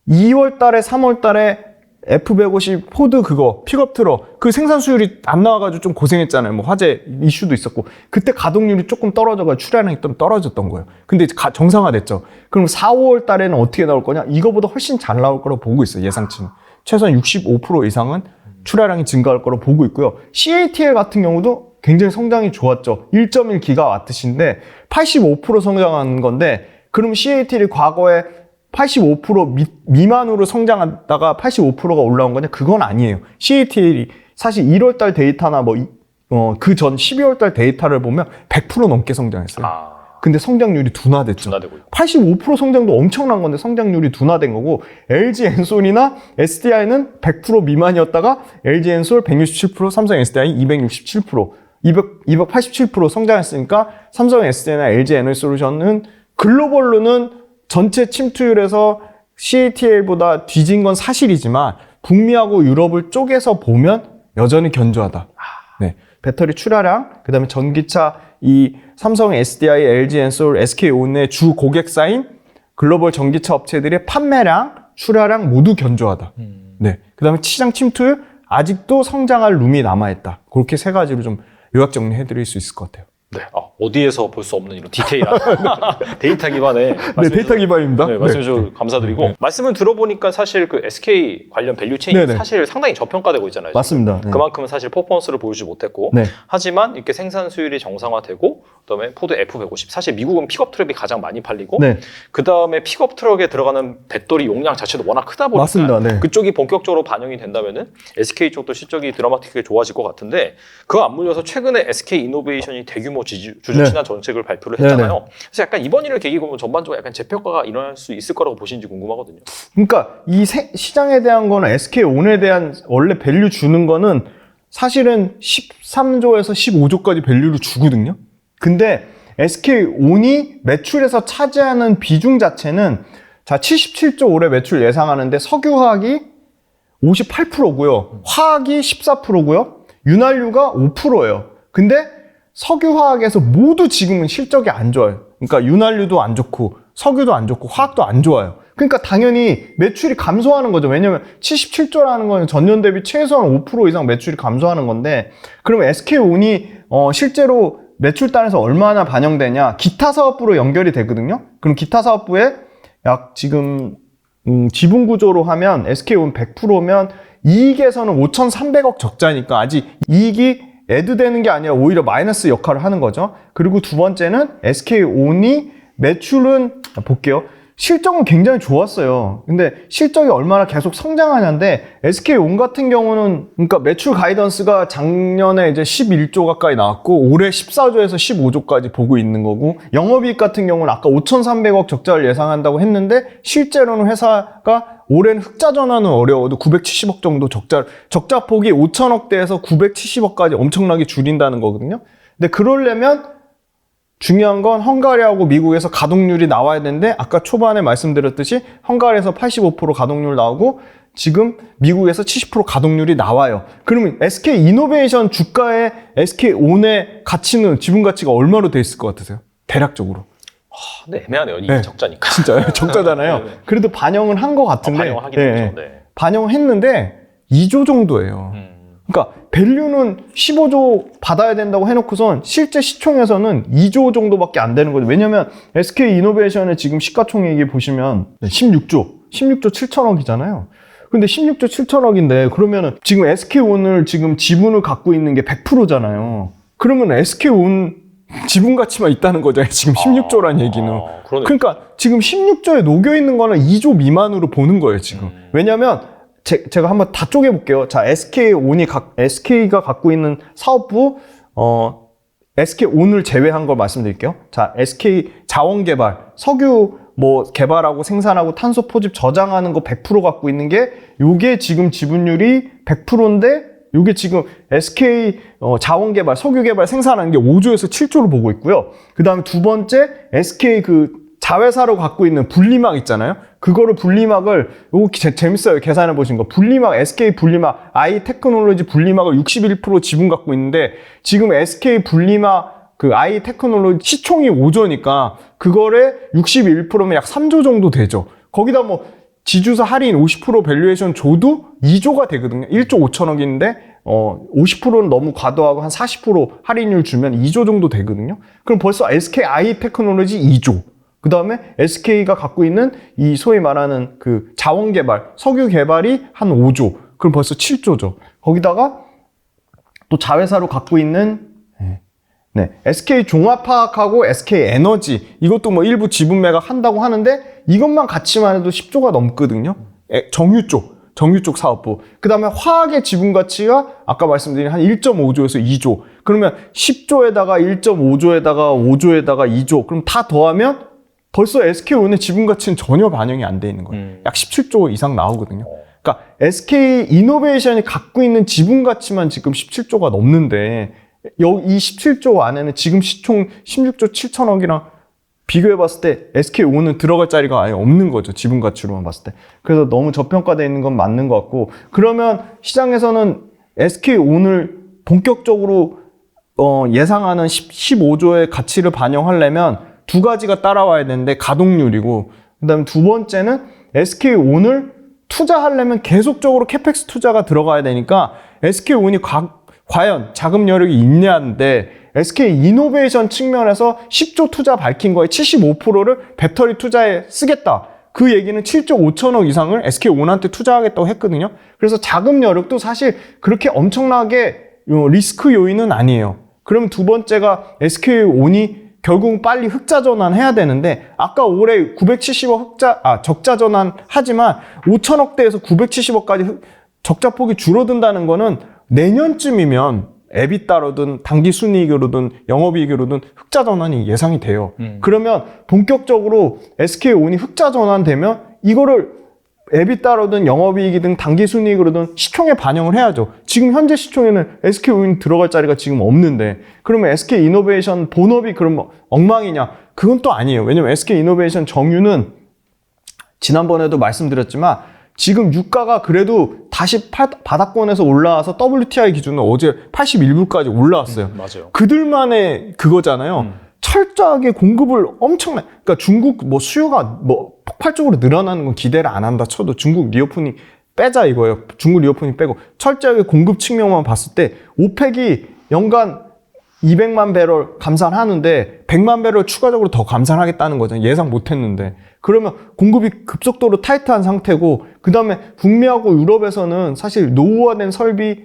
2월 달에 3월 달에 F150 포드 그거 픽업 트럭 그 생산 수율이 안 나와가지고 좀 고생했잖아요. 뭐 화재 이슈도 있었고 그때 가동률이 조금 떨어져가지고 출하량이 좀 떨어졌던 거예요. 근데 정상화됐죠. 그럼 4, 5월 달에는 어떻게 나올 거냐? 이거보다 훨씬 잘 나올 거라고 보고 있어요. 예상치는 최소한 65% 이상은 출하량이 증가할 거라고 보고 있고요. CATL 같은 경우도 굉장히 성장이 좋았죠. 1.1GWh인데 85% 성장한 건데 그럼 CATL이 과거에 85% 미만으로 성장하다가 85%가 올라온 거냐? 그건 아니에요. CATL이 사실 1월달 데이터나 그 전 12월달 데이터를 보면 100% 넘게 성장했어요. 근데 성장률이 둔화됐죠. 85% 성장도 엄청난 건데 성장률이 둔화된 거고 LG 엔솔이나 SDI는 100% 미만이었다가 LG 엔솔 167%, 삼성 SDI 267%, 287% 성장했으니까 삼성 SDI나 LG 에너지솔루션은 글로벌로는 전체 침투율에서 CATL보다 뒤진 건 사실이지만 북미하고 유럽을 쪼개서 보면 여전히 견조하다. 네. 배터리 출하량, 그 다음에 전기차 이 삼성 SDI, LG 엔솔, SK온의 주 고객사인 글로벌 전기차 업체들의 판매량, 출하량 모두 견조하다. 네. 그 다음에 시장 침투율 아직도 성장할 룸이 남아있다. 그렇게 세 가지로 좀 요약 정리해드릴 수 있을 것 같아요. 네, 어디에서 볼 수 없는 이런 디테일한 데이터 기반의 네, 데이터 기반입니다. 네, 말씀해 주셔서 감사드리고 말씀을 들어보니까 사실 그 SK 관련 밸류 체인이 사실 상당히 저평가되고 있잖아요. 맞습니다. 그만큼은 사실 퍼포먼스를 보여주지 못했고 하지만 이렇게 생산 수율이 정상화되고 그다음에 포드 F150 사실 미국은 픽업 트럭이 가장 많이 팔리고 그다음에 픽업 트럭에 들어가는 배터리 용량 자체도 워낙 크다 보니까 맞습니다. 그쪽이 본격적으로 반영이 된다면은 SK 쪽도 실적이 드라마틱하게 좋아질 것 같은데 그거 안 물려서 최근에 SK 이노베이션이 대규모 주주 친화 정책을 발표를 했잖아요. 그래서 약간 이번 일을 계기로 전반적으로 약간 재평가가 일어날 수 있을 거라고 보시는지 궁금하거든요. 그러니까 이 시장에 대한 거는 SK온에 대한 원래 밸류 주는 거는 사실은 13조에서 15조까지 밸류를 주거든요. 근데 SK온이 매출에서 차지하는 비중 자체는 자 77조 올해 매출 예상하는데 석유화학이 58%고요. 화학이 14%고요. 윤활유가 5%예요. 근데 석유화학에서 모두 지금은 실적이 안 좋아요. 그러니까 윤활유도 안 좋고 석유도 안 좋고 화학도 안 좋아요. 그러니까 당연히 매출이 감소하는 거죠. 왜냐면 77조라는 건 전년 대비 최소한 5% 이상 매출이 감소하는 건데 그러면 SK온이 실제로 매출단에서 얼마나 반영되냐 기타 사업부로 연결이 되거든요. 그럼 기타 사업부에 약 지금 지분 구조로 하면 SK온 100%면 이익에서는 5,300억 적자니까 아직 이익이 애드되는 게 아니라 오히려 마이너스 역할을 하는 거죠. 그리고 두 번째는 SK온이 매출은 볼게요. 실적은 굉장히 좋았어요. 근데 실적이 얼마나 계속 성장하냐인데 SK온 같은 경우는 그러니까 매출 가이던스가 작년에 이제 11조 가까이 나왔고 올해 14조에서 15조까지 보고 있는 거고 영업이익 같은 경우는 아까 5,300억 적자를 예상한다고 했는데 실제로는 회사가 올해는 흑자 전환은 어려워도 970억 정도 적자 폭이 5,000억대에서 970억까지 엄청나게 줄인다는 거거든요. 근데 그러려면 중요한 건 헝가리하고 미국에서 가동률이 나와야 되는데 아까 초반에 말씀드렸듯이 헝가리에서 85% 가동률 나오고 지금 미국에서 70% 가동률이 나와요. 그러면 SK 이노베이션 주가의 SK온의 가치는 지분 가치가 얼마로 돼 있을 것 같으세요? 대략적으로. 근데 애매하네요. 이게 네. 적자니까. 진짜요? 적자잖아요. 네. 그래도 반영은 한 것 같은데. 반영을 하긴 했죠. 네. 반영을 했는데 2조 정도예요. 그러니까 밸류는 15조 받아야 된다고 해놓고선 실제 시총에서는 2조 정도밖에 안 되는 거죠. 왜냐면 SK 이노베이션의 지금 시가총액이 보시면 16조 7천억이잖아요. 근데 16조 7천억인데 그러면은 지금 SK온을 지금 지분을 갖고 있는 게 100%잖아요. 그러면 SK온 지분 가치만 있다는 거죠. 지금 16조란 얘기는. 그러니까 지금 16조에 녹여 있는 거는 2조 미만으로 보는 거예요, 지금. 왜냐면 제가 한번 다 쪼개볼게요. 자, SK가 갖고 있는 사업부, SK온을 제외한 걸 말씀드릴게요. 자, SK 자원개발, 석유 개발하고 생산하고 탄소 포집 저장하는 거 100% 갖고 있는 게, 요게 지금 지분율이 100%인데, 요게 지금 SK 자원개발, 석유개발 생산하는 게 5조에서 7조로 보고 있고요. 그 다음에 두 번째, SK 자회사로 갖고 있는 분리막 있잖아요. 그거를 분리막을 요거 재밌어요. 계산해 보신 거. 분리막 SK 분리막 아이테크놀로지 분리막을 61% 지분 갖고 있는데 지금 SK 분리막 아이테크놀로지 시총이 5조니까 그거를 61%면 약 3조 정도 되죠. 거기다 지주사 할인 50% 밸류에이션 줘도 2조가 되거든요. 1조 5천억인데 50%는 너무 과도하고 한 40% 할인율 주면 2조 정도 되거든요. 그럼 벌써 SK 아이테크놀로지 2조. 그 다음에 SK가 갖고 있는 이 소위 말하는 자원 개발, 석유 개발이 한 5조. 그럼 벌써 7조죠. 거기다가 또 자회사로 갖고 있는 SK 종합화학하고 SK 에너지 이것도 일부 지분 매각 한다고 하는데 이것만 같이만 해도 10조가 넘거든요. 정유 쪽 사업부. 그 다음에 화학의 지분 가치가 아까 말씀드린 한 1.5조에서 2조. 그러면 10조에다가 1.5조에다가 5조에다가 2조. 그럼 다 더하면 벌써 SK온의 지분 가치는 전혀 반영이 안 돼 있는 거예요. 약 17조 이상 나오거든요. 그러니까 SK 이노베이션이 갖고 있는 지분 가치만 지금 17조가 넘는데 이 17조 안에는 지금 시총 16조 7천억이랑 비교해 봤을 때 SK온은 들어갈 자리가 아예 없는 거죠. 지분 가치로만 봤을 때. 그래서 너무 저평가되어 있는 건 맞는 것 같고 그러면 시장에서는 SK온을 본격적으로 예상하는 15조의 가치를 반영하려면 두 가지가 따라와야 되는데 가동률이고 그다음에 두 번째는 SK온을 투자하려면 계속적으로 캐펙스 투자가 들어가야 되니까 SK온이 과연 자금 여력이 있냐인데 SK 이노베이션 측면에서 10조 투자 밝힌 거에 75%를 배터리 투자에 쓰겠다. 그 얘기는 7조 5천억 이상을 SK온한테 투자하겠다고 했거든요. 그래서 자금 여력도 사실 그렇게 엄청나게 리스크 요인은 아니에요. 그럼 두 번째가 SK온이 결국 빨리 흑자 전환해야 되는데 아까 올해 970억 적자 전환 하지만 5천억대에서 970억까지 적자폭이 줄어든다는 거는 내년쯤이면 에비타로든 당기순이익으로든 영업이익으로든 흑자 전환이 예상이 돼요. 그러면 본격적으로 SK온이 흑자 전환되면 이거를 에비타로든 영업이익이든 당기순이익으로든 시총에 반영을 해야죠. 지금 현재 시총에는 SK온이 들어갈 자리가 지금 없는데 그러면 SK이노베이션 본업이 그럼 엉망이냐? 그건 또 아니에요. 왜냐면 SK이노베이션 정유는 지난번에도 말씀드렸지만 지금 유가가 그래도 다시 바닥권에서 올라와서 WTI 기준으로 어제 81불까지 올라왔어요. 맞아요. 그들만의 그거잖아요. 철저하게 공급을 그러니까 중국 수요가 폭발적으로 늘어나는 건 기대를 안 한다 쳐도 중국 리오프닝 빼자 이거예요. 중국 리오프닝 빼고 철저하게 공급 측면만 봤을 때 오펙이 연간 200만 배럴 감산하는데 100만 배럴 추가적으로 더 감산하겠다는 거잖아요. 예상 못했는데. 그러면 공급이 급속도로 타이트한 상태고 그 다음에 북미하고 유럽에서는 사실 노후화된 설비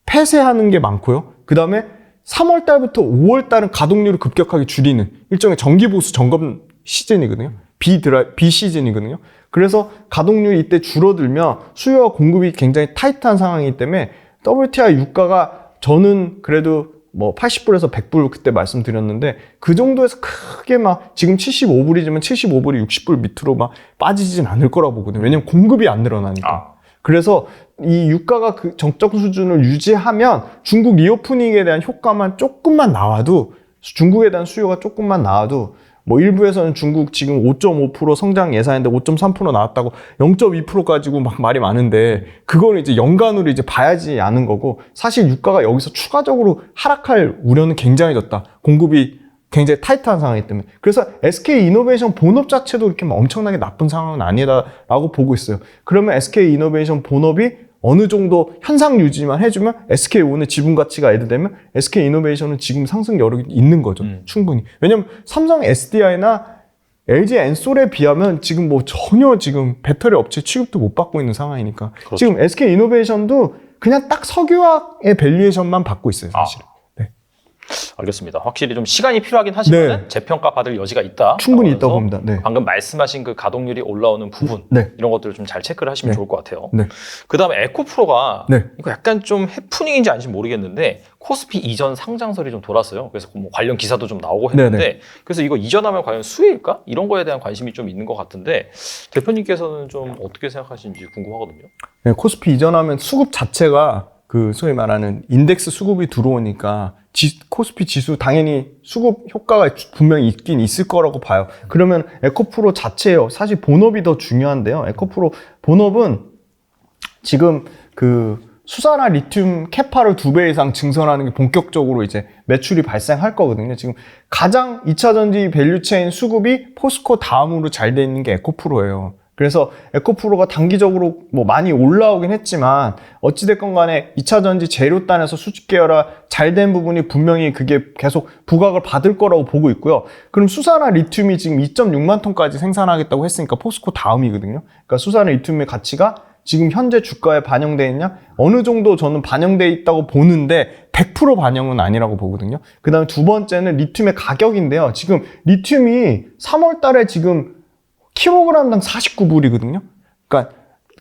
폐쇄하는 게 많고요. 그 다음에 3월 달부터 5월 달은 가동률을 급격하게 줄이는 일종의 정기보수 점검 시즌이거든요. B 시즌이거든요. 그래서 가동률이 이때 줄어들면 수요와 공급이 굉장히 타이트한 상황이기 때문에 WTI 유가가 저는 그래도 뭐 80불에서 100불 그때 말씀드렸는데 그 정도에서 크게 막 지금 75불이지만 75불이 60불 밑으로 막 빠지진 않을 거라고 보거든요. 왜냐면 공급이 안 늘어나니까. 그래서 이 유가가 그 정적 수준을 유지하면 중국 리오프닝에 대한 효과만 조금만 나와도 중국에 대한 수요가 조금만 나와도 뭐 일부에서는 중국 지금 5.5% 성장 예상인데 5.3% 나왔다고 0.2% 가지고 막 말이 많은데 그거는 이제 연간으로 이제 봐야지 아는 거고 사실 유가가 여기서 추가적으로 하락할 우려는 굉장해졌다. 공급이 굉장히 타이트한 상황이기 때문에. 그래서 SK 이노베이션 본업 자체도 이렇게 막 엄청나게 나쁜 상황은 아니다라고 보고 있어요. 그러면 SK 이노베이션 본업이 어느 정도 현상 유지만 해주면 SK온의 지분 가치가 애드되면 SK 이노베이션은 지금 상승 여력이 있는 거죠. 충분히. 왜냐면 삼성 SDI나 LG 엔솔에 비하면 지금 뭐 전혀 지금 배터리 업체 취급도 못 받고 있는 상황이니까. 그렇죠. 지금 SK 이노베이션도 그냥 딱 석유화의 밸류에이션만 받고 있어요, 사실. 알겠습니다. 확실히 좀 시간이 필요하긴 하지만 재평가 받을 여지가 있다. 충분히 있다고 봅니다. 방금 말씀하신 그 가동률이 올라오는 부분 이런 것들을 좀 잘 체크를 하시면 좋을 것 같아요. 그다음에 에코프로가 이거 약간 좀 해프닝인지 아닌지 모르겠는데 코스피 이전 상장설이 좀 돌았어요. 그래서 뭐 관련 기사도 좀 나오고 했는데 그래서 이거 이전하면 과연 수혜일까? 이런 거에 대한 관심이 좀 있는 것 같은데 대표님께서는 좀 어떻게 생각하시는지 궁금하거든요. 네, 코스피 이전하면 수급 자체가 그 소위 말하는 인덱스 수급이 들어오니까 코스피 지수 당연히 수급 효과가 분명히 있긴 있을 거라고 봐요. 그러면 에코프로 자체요. 사실 본업이 더 중요한데요. 에코프로 본업은 지금 그 수산화 리튬 캐파를 2배 이상 증설하는 게 본격적으로 이제 매출이 발생할 거거든요. 지금 가장 2차 전지 밸류체인 수급이 포스코 다음으로 잘 돼 있는 게 에코프로예요. 그래서 에코프로가 단기적으로 뭐 많이 올라오긴 했지만 어찌됐건 간에 2차 전지 재료단에서 수직 계열화 잘 된 부분이 분명히 그게 계속 부각을 받을 거라고 보고 있고요. 그럼 수산화 리튬이 지금 2.6만 톤까지 생산하겠다고 했으니까 포스코 다음이거든요. 그러니까 수산화 리튬의 가치가 지금 현재 주가에 반영되어 있냐? 어느 정도 저는 반영되어 있다고 보는데 100% 반영은 아니라고 보거든요. 그 다음에 두 번째는 리튬의 가격인데요. 지금 리튬이 3월 달에 지금 킬로그램당 49불이거든요. 그러니까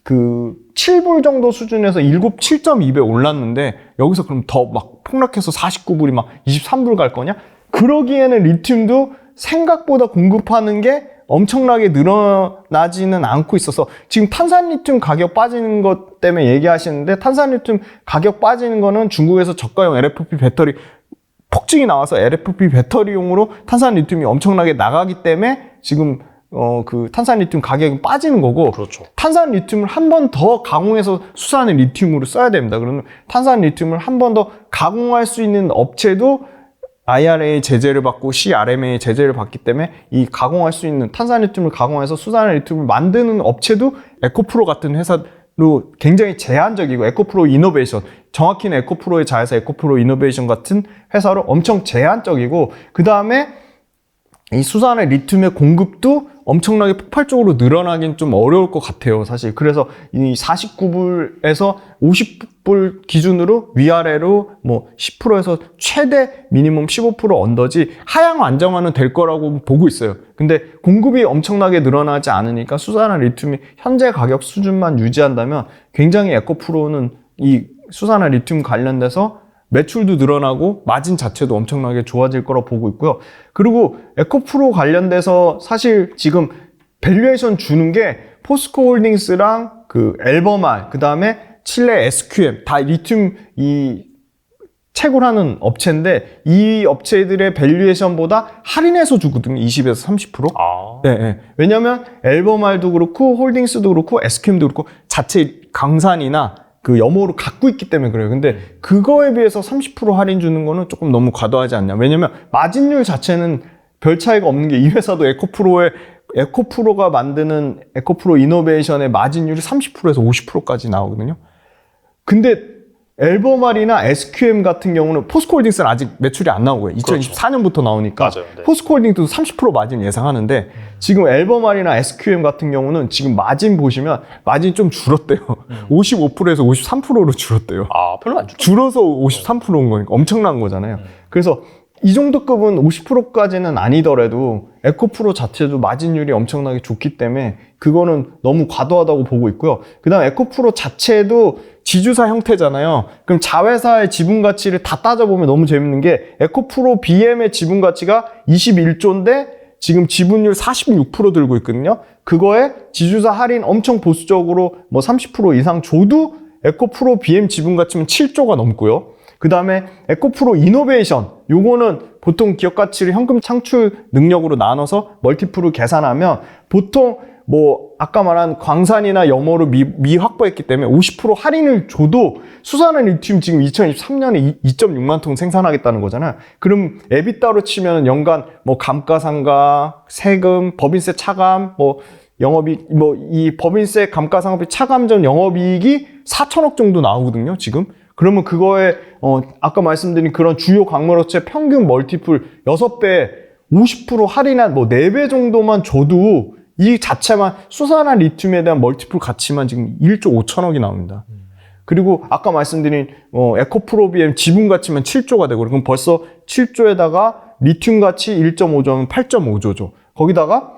그 7불 정도 수준에서 7.2배 올랐는데 여기서 그럼 더 막 폭락해서 49불이 막 23불 갈 거냐? 그러기에는 리튬도 생각보다 공급하는 게 엄청나게 늘어나지는 않고 있어서 지금 탄산리튬 가격 빠지는 것 때문에 얘기하시는데 탄산리튬 가격 빠지는 거는 중국에서 저가형 LFP 배터리 폭증이 나와서 LFP 배터리용으로 탄산리튬이 엄청나게 나가기 때문에 지금 그 탄산리튬 가격이 빠지는 거고 그렇죠. 탄산리튬을 한 번 더 가공해서 수산의 리튬으로 써야 됩니다. 그러면 탄산리튬을 한 번 더 가공할 수 있는 업체도 IRA 제재를 받고 CRMA 제재를 받기 때문에 이 가공할 수 있는 탄산리튬을 가공해서 수산의 리튬을 만드는 업체도 에코프로 같은 회사로 굉장히 제한적이고 에코프로 이노베이션 정확히는 에코프로의 자회사 에코프로 이노베이션 같은 회사로 엄청 제한적이고 그 다음에 이 수산의 리튬의 공급도 엄청나게 폭발적으로 늘어나긴 좀 어려울 것 같아요, 사실. 그래서 이 49불에서 50불 기준으로 위아래로 뭐 10%에서 최대 미니멈 15% 언더지 하향 안정화는 될 거라고 보고 있어요. 근데 공급이 엄청나게 늘어나지 않으니까 수산화 리튬이 현재 가격 수준만 유지한다면 굉장히 에코프로는 이 수산화 리튬 관련돼서 매출도 늘어나고 마진 자체도 엄청나게 좋아질 거라고 보고 있고요. 그리고 에코프로 관련돼서 사실 지금 밸류에이션 주는 게 포스코 홀딩스랑 그 엘버말, 그 다음에 칠레 SQM 다 리튬 이 채굴하는 업체인데 이 업체들의 밸류에이션보다 할인해서 주거든요. 20에서 30%. 네. 왜냐면 엘버말도 그렇고 홀딩스도 그렇고 SQM도 그렇고 자체 강산이나 그 염호를 갖고 있기 때문에 그래요. 근데 그거에 비해서 30% 할인 주는 거는 조금 너무 과도하지 않냐. 왜냐면 마진율 자체는 별 차이가 없는 게 이 회사도 에코프로가 만드는 에코프로 이노베이션의 마진율이 30%에서 50%까지 나오거든요. 근데 앨범알이나 SQM 같은 경우는 포스코홀딩스는 아직 매출이 안 나오고요. 2024년부터 나오니까 맞아요. 네. 포스코홀딩스도 30% 마진 예상하는데 지금 앨범알이나 SQM 같은 경우는 지금 마진 보시면 마진이 좀 줄었대요. 55%에서 53%로 줄었대요. 아, 별로 안 줄어서 53%인 거니까 엄청난 거잖아요. 그래서 이 정도 급은 50%까지는 아니더라도 에코프로 자체도 마진율이 엄청나게 좋기 때문에 그거는 너무 과도하다고 보고 있고요. 그 다음 에코프로 자체도 지주사 형태잖아요. 그럼 자회사의 지분 가치를 다 따져보면 너무 재밌는 게 에코프로 BM의 지분 가치가 21조인데 지금 지분율 46% 들고 있거든요. 그거에 지주사 할인 엄청 보수적으로 뭐 30% 이상 줘도 에코프로 BM 지분 가치면 7조가 넘고요. 그 다음에 에코프로 이노베이션, 요거는 보통 기업 가치를 현금 창출 능력으로 나눠서 멀티플을 계산하면 보통 뭐 아까 말한 광산이나 염호를 미확보했기 때문에 50% 할인을 줘도 수산화 리튬 지금 2023년에 2.6만 톤 생산하겠다는 거잖아요. 그럼 에비타로 치면 연간 뭐 감가상각, 세금, 법인세 차감, 뭐 영업이익, 뭐 이 법인세 감가상각비 차감 전 영업이익이 4천억 정도 나오거든요, 지금. 그러면 그거에 아까 말씀드린 그런 주요 광물업체 평균 멀티플 6배 50% 할인한 뭐 4배 정도만 줘도 이 자체만 수산화 리튬에 대한 멀티플 가치만 지금 1조 5천억이 나옵니다. 그리고 아까 말씀드린 에코프로 BM 지분 가치만 7조가 되고 그럼 벌써 7조에다가 리튬 가치 1.5조면 8.5조죠. 거기다가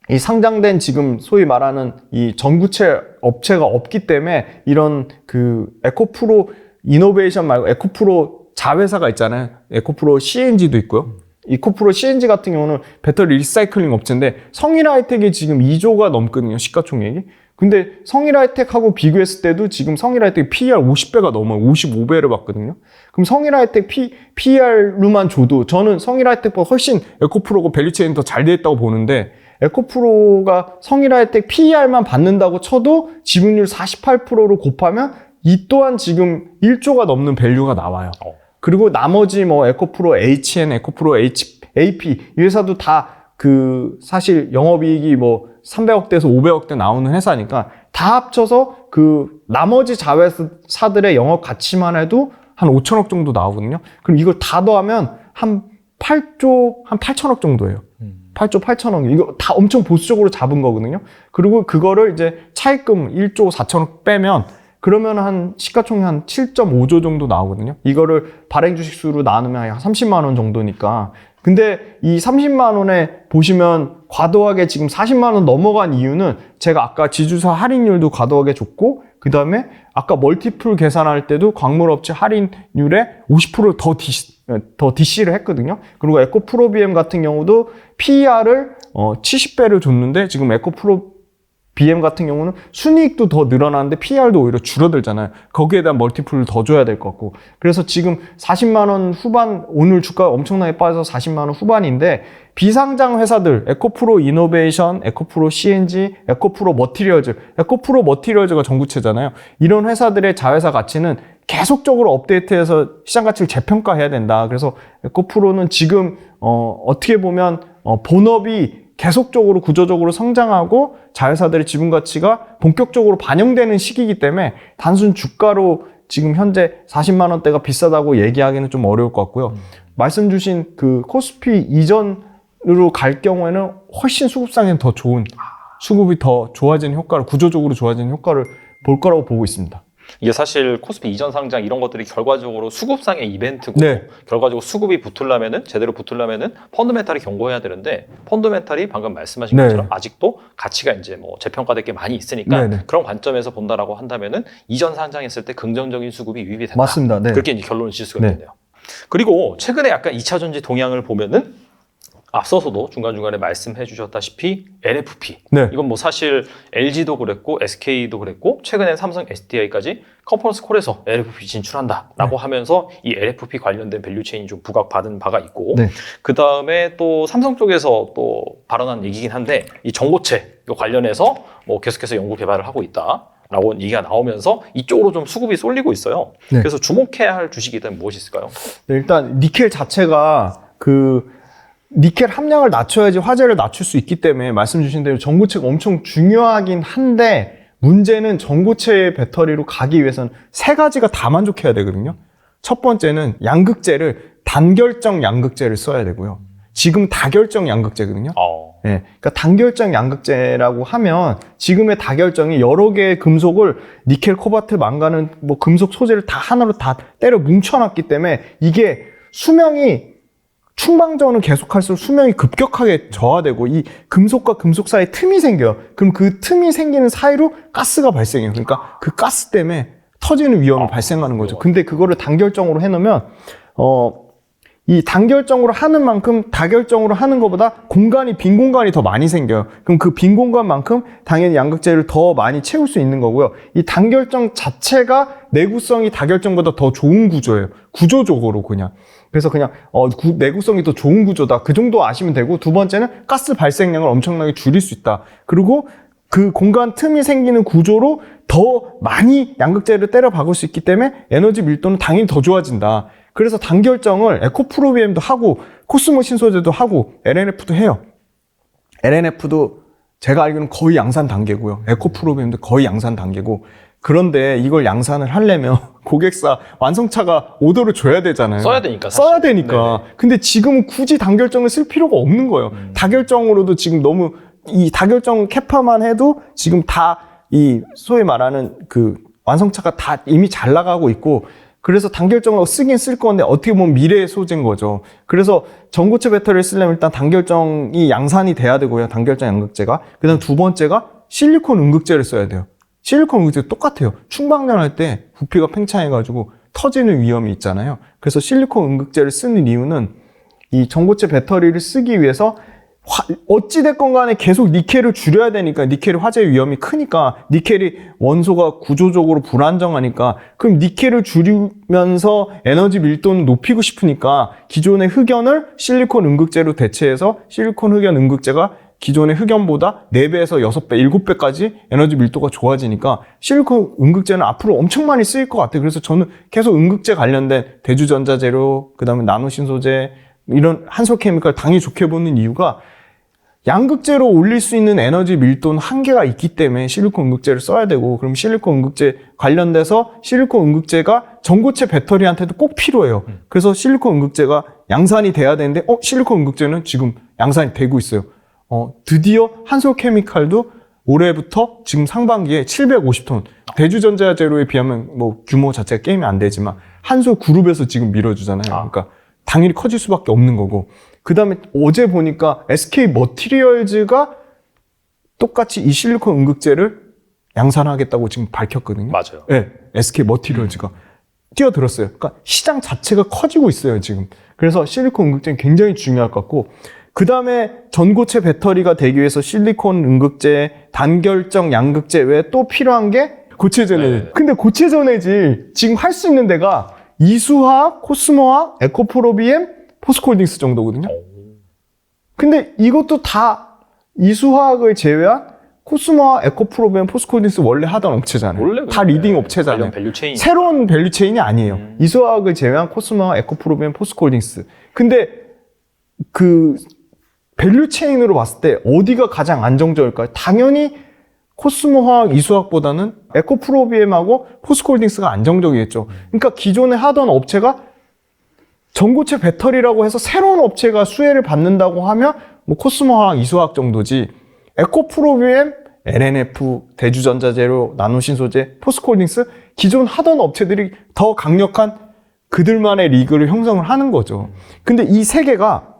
이 상장된 지금 소위 말하는 이 전구체 업체가 없기 때문에 이런 그 에코프로 이노베이션 말고 에코프로 자회사가 있잖아요. 에코프로 CNG도 있고요. 에코프로 CNG 같은 경우는 배터리 리사이클링 업체인데 성일하이텍이 지금 2조가 넘거든요. 시가총액이. 근데 성일하이텍하고 비교했을 때도 지금 성일하이텍 PER 50배가 넘어요. 55배를 봤거든요. 그럼 성일하이텍 PER로만 줘도 저는 성일하이텍보다 훨씬 에코프로가 밸류체인이 더 잘 돼 있다고 보는데 에코프로가 성일하이텍 PER만 받는다고 쳐도 지분율 48%로 곱하면 이 또한 지금 1조가 넘는 밸류가 나와요. 그리고 나머지 뭐 에코프로 HN, 에코프로 AP 이 회사도 다 그 사실 영업이익이 뭐 300억대에서 500억대 나오는 회사니까 다 합쳐서 그 나머지 자회사들의 영업 가치만 해도 한 5천억 정도 나오거든요. 그럼 이걸 다 더하면 한 8조 한 8천억 정도예요. 8조 8천억. 이거 다 엄청 보수적으로 잡은 거거든요. 그리고 그거를 이제 차입금 1조 4천억 빼면 그러면 한 시가총액 한 7.5조 정도 나오거든요. 이거를 발행 주식수로 나누면 한 30만 원 정도니까. 근데 이 30만 원에 보시면 과도하게 지금 40만 원 넘어간 이유는 제가 아까 지주사 할인율도 과도하게 줬고 그 다음에 아까 멀티플 계산할 때도 광물업체 할인율에 50% 더 DC를 했거든요. 그리고 에코프로 BM 같은 경우도 PER을 70배를 줬는데 지금 에코프로 BM 같은 경우는 순이익도 더 늘어나는데 PER도 오히려 줄어들잖아요. 거기에 대한 멀티플을 더 줘야 될 것 같고. 그래서 지금 40만 원 후반, 오늘 주가 엄청나게 빠져서 40만 원 후반인데 비상장 회사들, 에코프로 이노베이션, 에코프로 CNG, 에코프로 머티리얼즈가 전구체잖아요. 이런 회사들의 자회사 가치는 계속적으로 업데이트해서 시장 가치를 재평가해야 된다. 그래서 에코프로는 지금 어떻게 보면 본업이 계속적으로 구조적으로 성장하고 자회사들의 지분 가치가 본격적으로 반영되는 시기이기 때문에 단순 주가로 지금 현재 40만 원대가 비싸다고 얘기하기는 좀 어려울 것 같고요. 말씀 주신 그 코스피 이전으로 갈 경우에는 훨씬 수급상에는 더 좋은 수급이 더 좋아지는 효과를 구조적으로 좋아지는 효과를 볼 거라고 보고 있습니다. 이게 사실 코스피 이전 상장 이런 것들이 결과적으로 수급상의 이벤트고 네. 결과적으로 수급이 붙으려면은 제대로 붙으려면은 펀드멘탈이 견고해야 되는데 펀드멘탈이 방금 말씀하신 네. 것처럼 아직도 가치가 이제 뭐 재평가될 게 많이 있으니까 네. 그런 관점에서 본다라고 한다면은 이전 상장했을 때 긍정적인 수급이 유입이 된다. 맞습니다. 네. 그렇게 이제 결론을 지을 수가 네. 있겠네요. 그리고 최근에 약간 2차 전지 동향을 보면은 앞서서도 중간중간에 말씀해 주셨다시피 LFP. 네. 이건 뭐 사실 LG도 그랬고 SK도 그랬고 최근엔 삼성 SDI까지 컨퍼런스 콜에서 LFP 진출한다라고 하면서 이 LFP 관련된 밸류체인이 좀 부각받은 바가 있고 네. 그 다음에 또 삼성 쪽에서 또 발언한 얘기긴 한데 이 전고체 이거 관련해서 뭐 계속해서 연구 개발을 하고 있다. 라고 얘기가 나오면서 이쪽으로 좀 수급이 쏠리고 있어요. 네. 그래서 주목해야 할 주식이 있다면 무엇이 있을까요? 네, 일단 니켈 자체가 니켈 함량을 낮춰야지 화재를 낮출 수 있기 때문에 말씀 주신 대로 전구체가 엄청 중요하긴 한데 문제는 전고체 배터리로 가기 위해서는 세 가지가 다 만족해야 되거든요. 첫 번째는 양극재를 단결정 양극재를 써야 되고요. 지금 다결정 양극재거든요. 네, 그러니까 단결정 양극재라고 하면 지금의 다결정이 여러 개의 금속을 니켈, 코발트, 망간은 뭐 금속 소재를 다 하나로 다 때려 뭉쳐놨기 때문에 이게 수명이 충방전을 계속할수록 수명이 급격하게 저하되고 이 금속과 금속 사이에 틈이 생겨요. 그럼 그 틈이 생기는 사이로 가스가 발생해요. 그러니까 그 가스 때문에 터지는 위험이 발생하는 거죠. 근데 그거를 단결정으로 해놓으면 이 단결정으로 하는 만큼 다결정으로 하는 것보다 공간이 빈 공간이 더 많이 생겨요. 그럼 그 빈 공간만큼 당연히 양극재를 더 많이 채울 수 있는 거고요. 이 단결정 자체가 내구성이 다결정보다 더 좋은 구조예요. 구조적으로 그냥. 그래서 그냥 내구성이 더 좋은 구조다. 그 정도 아시면 되고, 두 번째는 가스 발생량을 엄청나게 줄일 수 있다. 그리고 그 공간 틈이 생기는 구조로 더 많이 양극재를 때려 박을 수 있기 때문에 에너지 밀도는 당연히 더 좋아진다. 그래서 단결정을 에코프로비엠도 하고 코스모 신소재도 하고 LNF도 해요. LNF도 제가 알기로는 거의 양산 단계고요. 에코프로비엠도 거의 양산 단계고. 그런데 이걸 양산을 하려면 고객사 완성차가 오더를 줘야 되잖아요. 써야 되니까. 써야 되니까. 네네. 근데 지금은 굳이 단결정을 쓸 필요가 없는 거예요. 다결정으로도 지금 너무 이 다결정 캐파만 해도 지금 다 이 소위 말하는 그 완성차가 다 이미 잘 나가고 있고, 그래서 단결정을 쓰긴 쓸 건데 어떻게 보면 미래의 소재인 거죠. 그래서 전고체 배터리를 쓰려면 일단 단결정이 양산이 돼야 되고요. 단결정 양극재가. 그 다음 두 번째가 실리콘 음극재를 써야 돼요. 실리콘 음극재 똑같아요. 충방전 할 때 부피가 팽창해가지고 터지는 위험이 있잖아요. 그래서 실리콘 음극재를 쓰는 이유는 이 전고체 배터리를 쓰기 위해서 어찌됐건 간에 계속 니켈을 줄여야 되니까, 니켈이 화재 위험이 크니까, 니켈이 원소가 구조적으로 불안정하니까, 그럼 니켈을 줄이면서 에너지 밀도는 높이고 싶으니까 기존의 흑연을 실리콘 음극재로 대체해서 실리콘 흑연 음극재가 기존의 흑연보다 4배에서 6배, 7배까지 에너지 밀도가 좋아지니까 실리콘 음극재는 앞으로 엄청 많이 쓰일 것 같아요. 그래서 저는 계속 음극재 관련된 대주전자 재료, 그 다음에 나노신소재, 이런 한솔케미칼 당연히 좋게 보는 이유가 양극재로 올릴 수 있는 에너지 밀도는 한계가 있기 때문에 실리콘 음극재를 써야 되고, 그럼 실리콘 음극재 관련돼서 실리콘 음극재가 전고체 배터리한테도 꼭 필요해요. 그래서 실리콘 음극재가 양산이 돼야 되는데 실리콘 음극재는 지금 양산이 되고 있어요. 드디어 한솔케미칼도 올해부터 지금 상반기에 750톤, 대주전자 재료에 비하면 뭐 규모 자체가 게임이 안 되지만 한솔 그룹에서 지금 밀어주잖아요. 그러니까 당연히 커질 수밖에 없는 거고. 그 다음에 어제 보니까 SK 머티리얼즈가 똑같이 이 실리콘 음극재를 양산하겠다고 지금 밝혔거든요. 맞아요. 네, SK 머티리얼즈가 뛰어들었어요. 그러니까 시장 자체가 커지고 있어요, 지금. 그래서 실리콘 음극재는 굉장히 중요할 것 같고, 그 다음에 전고체 배터리가 되기 위해서 실리콘 음극재, 단결정 양극재 외에 또 필요한 게 고체 전해질. 근데 고체 전해질 지금 할 수 있는 데가 이수화학, 코스모화학, 에코프로비엠, 포스코홀딩스 정도거든요. 근데 이것도 다 이수화학을 제외한 코스모화학, 에코프로비엠, 포스코홀딩스 원래 하던 업체잖아요. 원래 다 리딩 업체잖아요. 밸류체인. 새로운 밸류체인이 아니에요. 이수화학을 제외한 코스모화학, 에코프로비엠, 포스코홀딩스. 근데 그 밸류체인으로 봤을 때 어디가 가장 안정적일까요? 당연히 코스모화학, 이수화학보다는 에코프로비엠하고 포스코홀딩스가 안정적이겠죠. 그러니까 기존에 하던 업체가 전고체 배터리라고 해서 새로운 업체가 수혜를 받는다고 하면 뭐 코스모화학, 이수화학 정도지, 에코프로비엠, LNF, 대주전자재료, 나노신소재, 포스코홀딩스, 기존 하던 업체들이 더 강력한 그들만의 리그를 형성을 하는 거죠. 근데 이 세 개가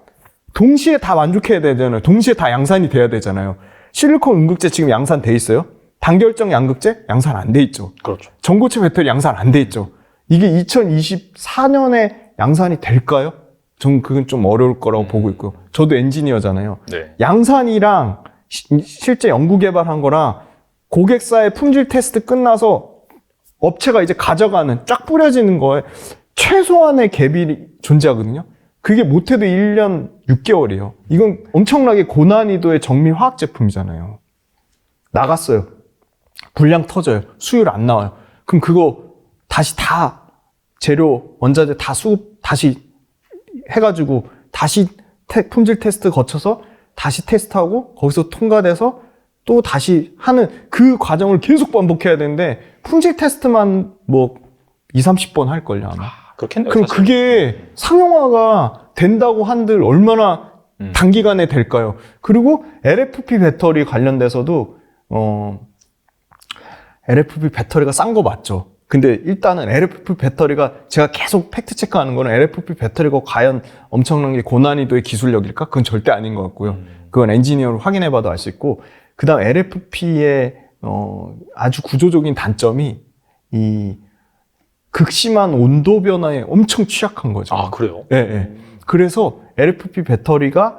동시에 다 만족해야 되잖아요. 동시에 다 양산이 돼야 되잖아요. 실리콘 음극재 지금 양산돼 있어요. 단결정 양극재 양산 안 돼 있죠. 그렇죠. 전고체 배터리 양산 안 돼 있죠. 이게 2024년에 양산이 될까요? 전 그건 좀 어려울 거라고 보고 있고요. 저도 엔지니어잖아요. 네. 양산이랑 실제 연구 개발한 거랑 고객사의 품질 테스트 끝나서 업체가 이제 가져가는, 쫙 뿌려지는 거에 최소한의 갭이 존재하거든요. 그게 못해도 1년 6개월이에요. 이건 엄청나게 고난이도의 정밀 화학 제품이잖아요. 나갔어요. 불량 터져요. 수율 안 나와요. 그럼 그거 다시 다 재료, 원자재 다 수급 다시 해가지고 다시 품질 테스트 거쳐서 다시 테스트하고 거기서 통과돼서 또 다시 하는 그 과정을 계속 반복해야 되는데 품질 테스트만 뭐 20-30번 할걸요 아마. 그렇겠네요. 그럼 사실. 그게 상용화가 된다고 한들 얼마나 단기간에 될까요? 그리고 LFP 배터리 관련돼서도 LFP 배터리가 싼 거 맞죠? 근데 일단은 LFP 배터리가 제가 계속 팩트 체크하는 거는 LFP 배터리가 과연 엄청난 게 고난이도의 기술력일까? 그건 절대 아닌 것 같고요. 그건 엔지니어로 확인해봐도 알 수 있고, 그다음 LFP의 아주 구조적인 단점이 이 극심한 온도 변화에 엄청 취약한 거죠. 아, 그래요? 예, 예. 그래서 LFP 배터리가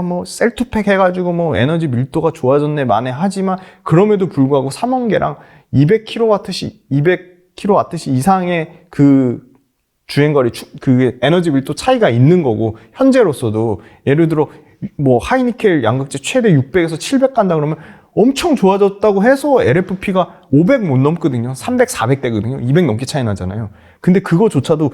뭐 셀투팩 해가지고 뭐 에너지 밀도가 좋아졌네 만에 하지만 그럼에도 불구하고 3원계랑 200kW 이상의 그 주행거리, 그 에너지 밀도 차이가 있는 거고, 현재로서도 예를 들어 뭐 하이니켈 양극재 최대 600에서 700 간다 그러면 엄청 좋아졌다고 해서 LFP가 500 못 넘거든요. 300, 400대거든요. 200 넘게 차이 나잖아요. 근데 그거조차도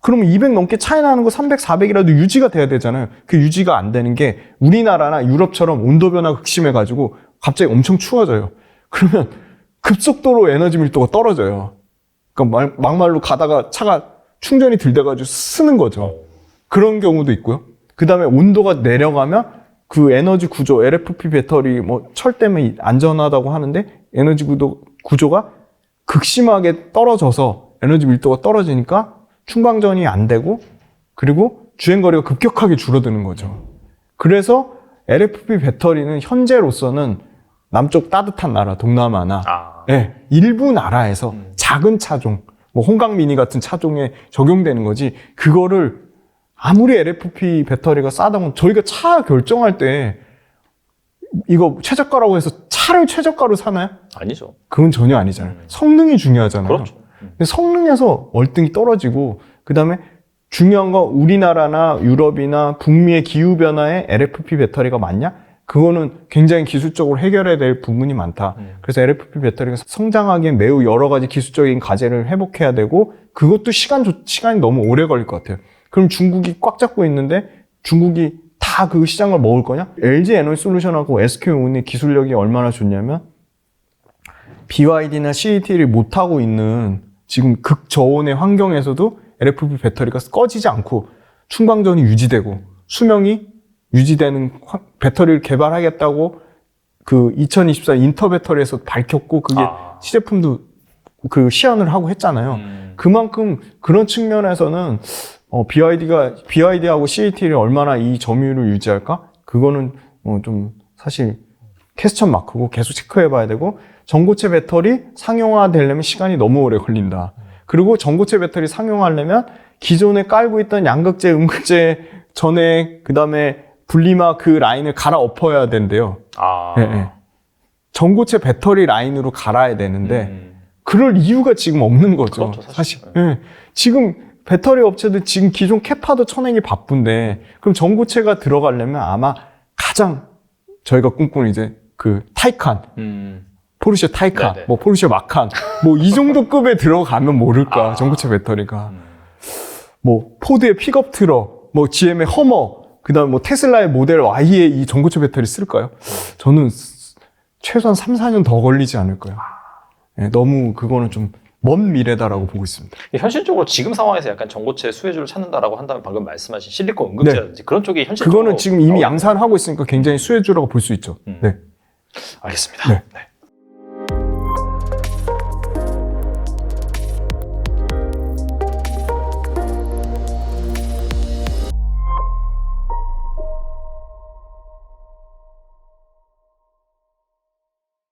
그러면 200 넘게 차이 나는 거 300, 400이라도 유지가 돼야 되잖아요. 그 유지가 안 되는 게 우리나라나 유럽처럼 온도 변화가 극심해가지고 갑자기 엄청 추워져요. 그러면 급속도로 에너지 밀도가 떨어져요. 그러니까 막말로 가다가 차가 충전이 덜 돼가지고 쓰는 거죠. 그런 경우도 있고요. 그 다음에 온도가 내려가면 그 에너지 구조, LFP 배터리 뭐 철 때문에 안전하다고 하는데 에너지 구조가 극심하게 떨어져서 에너지 밀도가 떨어지니까 충방전이 안 되고 그리고 주행거리가 급격하게 줄어드는 거죠. 그래서 LFP 배터리는 현재로서는 남쪽 따뜻한 나라, 동남아나 네, 일부 나라에서 작은 차종, 뭐 홍강미니 같은 차종에 적용되는 거지, 그거를 아무리 LFP 배터리가 싸다면 저희가 차 결정할 때 이거 최저가라고 해서 차를 최저가로 사나요? 아니죠. 그건 전혀 아니잖아요. 성능이 중요하잖아요. 그렇죠. 근데 성능에서 월등히 떨어지고, 그 다음에 중요한 거 우리나라나 유럽이나 북미의 기후변화에 LFP 배터리가 맞냐? 그거는 굉장히 기술적으로 해결해야 될 부분이 많다. 그래서 LFP 배터리가 성장하기엔 매우 여러 가지 기술적인 과제를 회복해야 되고, 그것도 시간이 너무 오래 걸릴 것 같아요. 그럼 중국이 꽉 잡고 있는데 중국이 다 그 시장을 먹을 거냐? LG 에너지솔루션하고 SK온의 기술력이 얼마나 좋냐면 BYD나 CATL이 못하고 있는 지금 극저온의 환경에서도 LFP 배터리가 꺼지지 않고 충방전이 유지되고 수명이 유지되는 배터리를 개발하겠다고 그 2024 인터 배터리에서 밝혔고, 그게 시제품도 그 시연을 하고 했잖아요. 그만큼 그런 측면에서는 BYD하고 CATL이 얼마나 이 점유율을 유지할까? 그거는 좀 사실 퀘스천 마크고 계속 체크해봐야 되고, 전고체 배터리 상용화 되려면 시간이 너무 오래 걸린다. 그리고 전고체 배터리 상용화하려면 기존에 깔고 있던 양극재, 음극재, 전액, 그 다음에 분리막 그 라인을 갈아엎어야 된대요. 네. 전고체 배터리 라인으로 갈아야 되는데 그럴 이유가 지금 없는 거죠. 그렇죠, 사실. 네. 지금 배터리 업체들 지금 기존 캐파도 쳐내기 바쁜데, 그럼 전고체가 들어가려면 아마 가장 저희가 꿈꾸는 이제 그 타이칸, 포르쉐 타이칸, 네네. 뭐 포르쉐 마칸, 뭐 이 정도 급에 들어가면 모를까, 전고체 배터리가. 뭐 포드의 픽업 트럭, 뭐 GM의 허머, 그다음에 뭐 테슬라의 모델 Y에 이 전고체 배터리 쓸까요? 저는 최소한 3-4년 더 걸리지 않을까요? 네, 너무 그거는 좀 먼 미래다라고 보고 있습니다. 현실적으로 지금 상황에서 약간 전고체 수혜주를 찾는다라고 한다면 방금 말씀하신 실리콘 응급제라든지 그런 쪽이 현실적으로 그거는 지금 이미 양산을 하고 있으니까 굉장히 수혜주라고 볼 수 있죠. 네. 알겠습니다. 네. 네.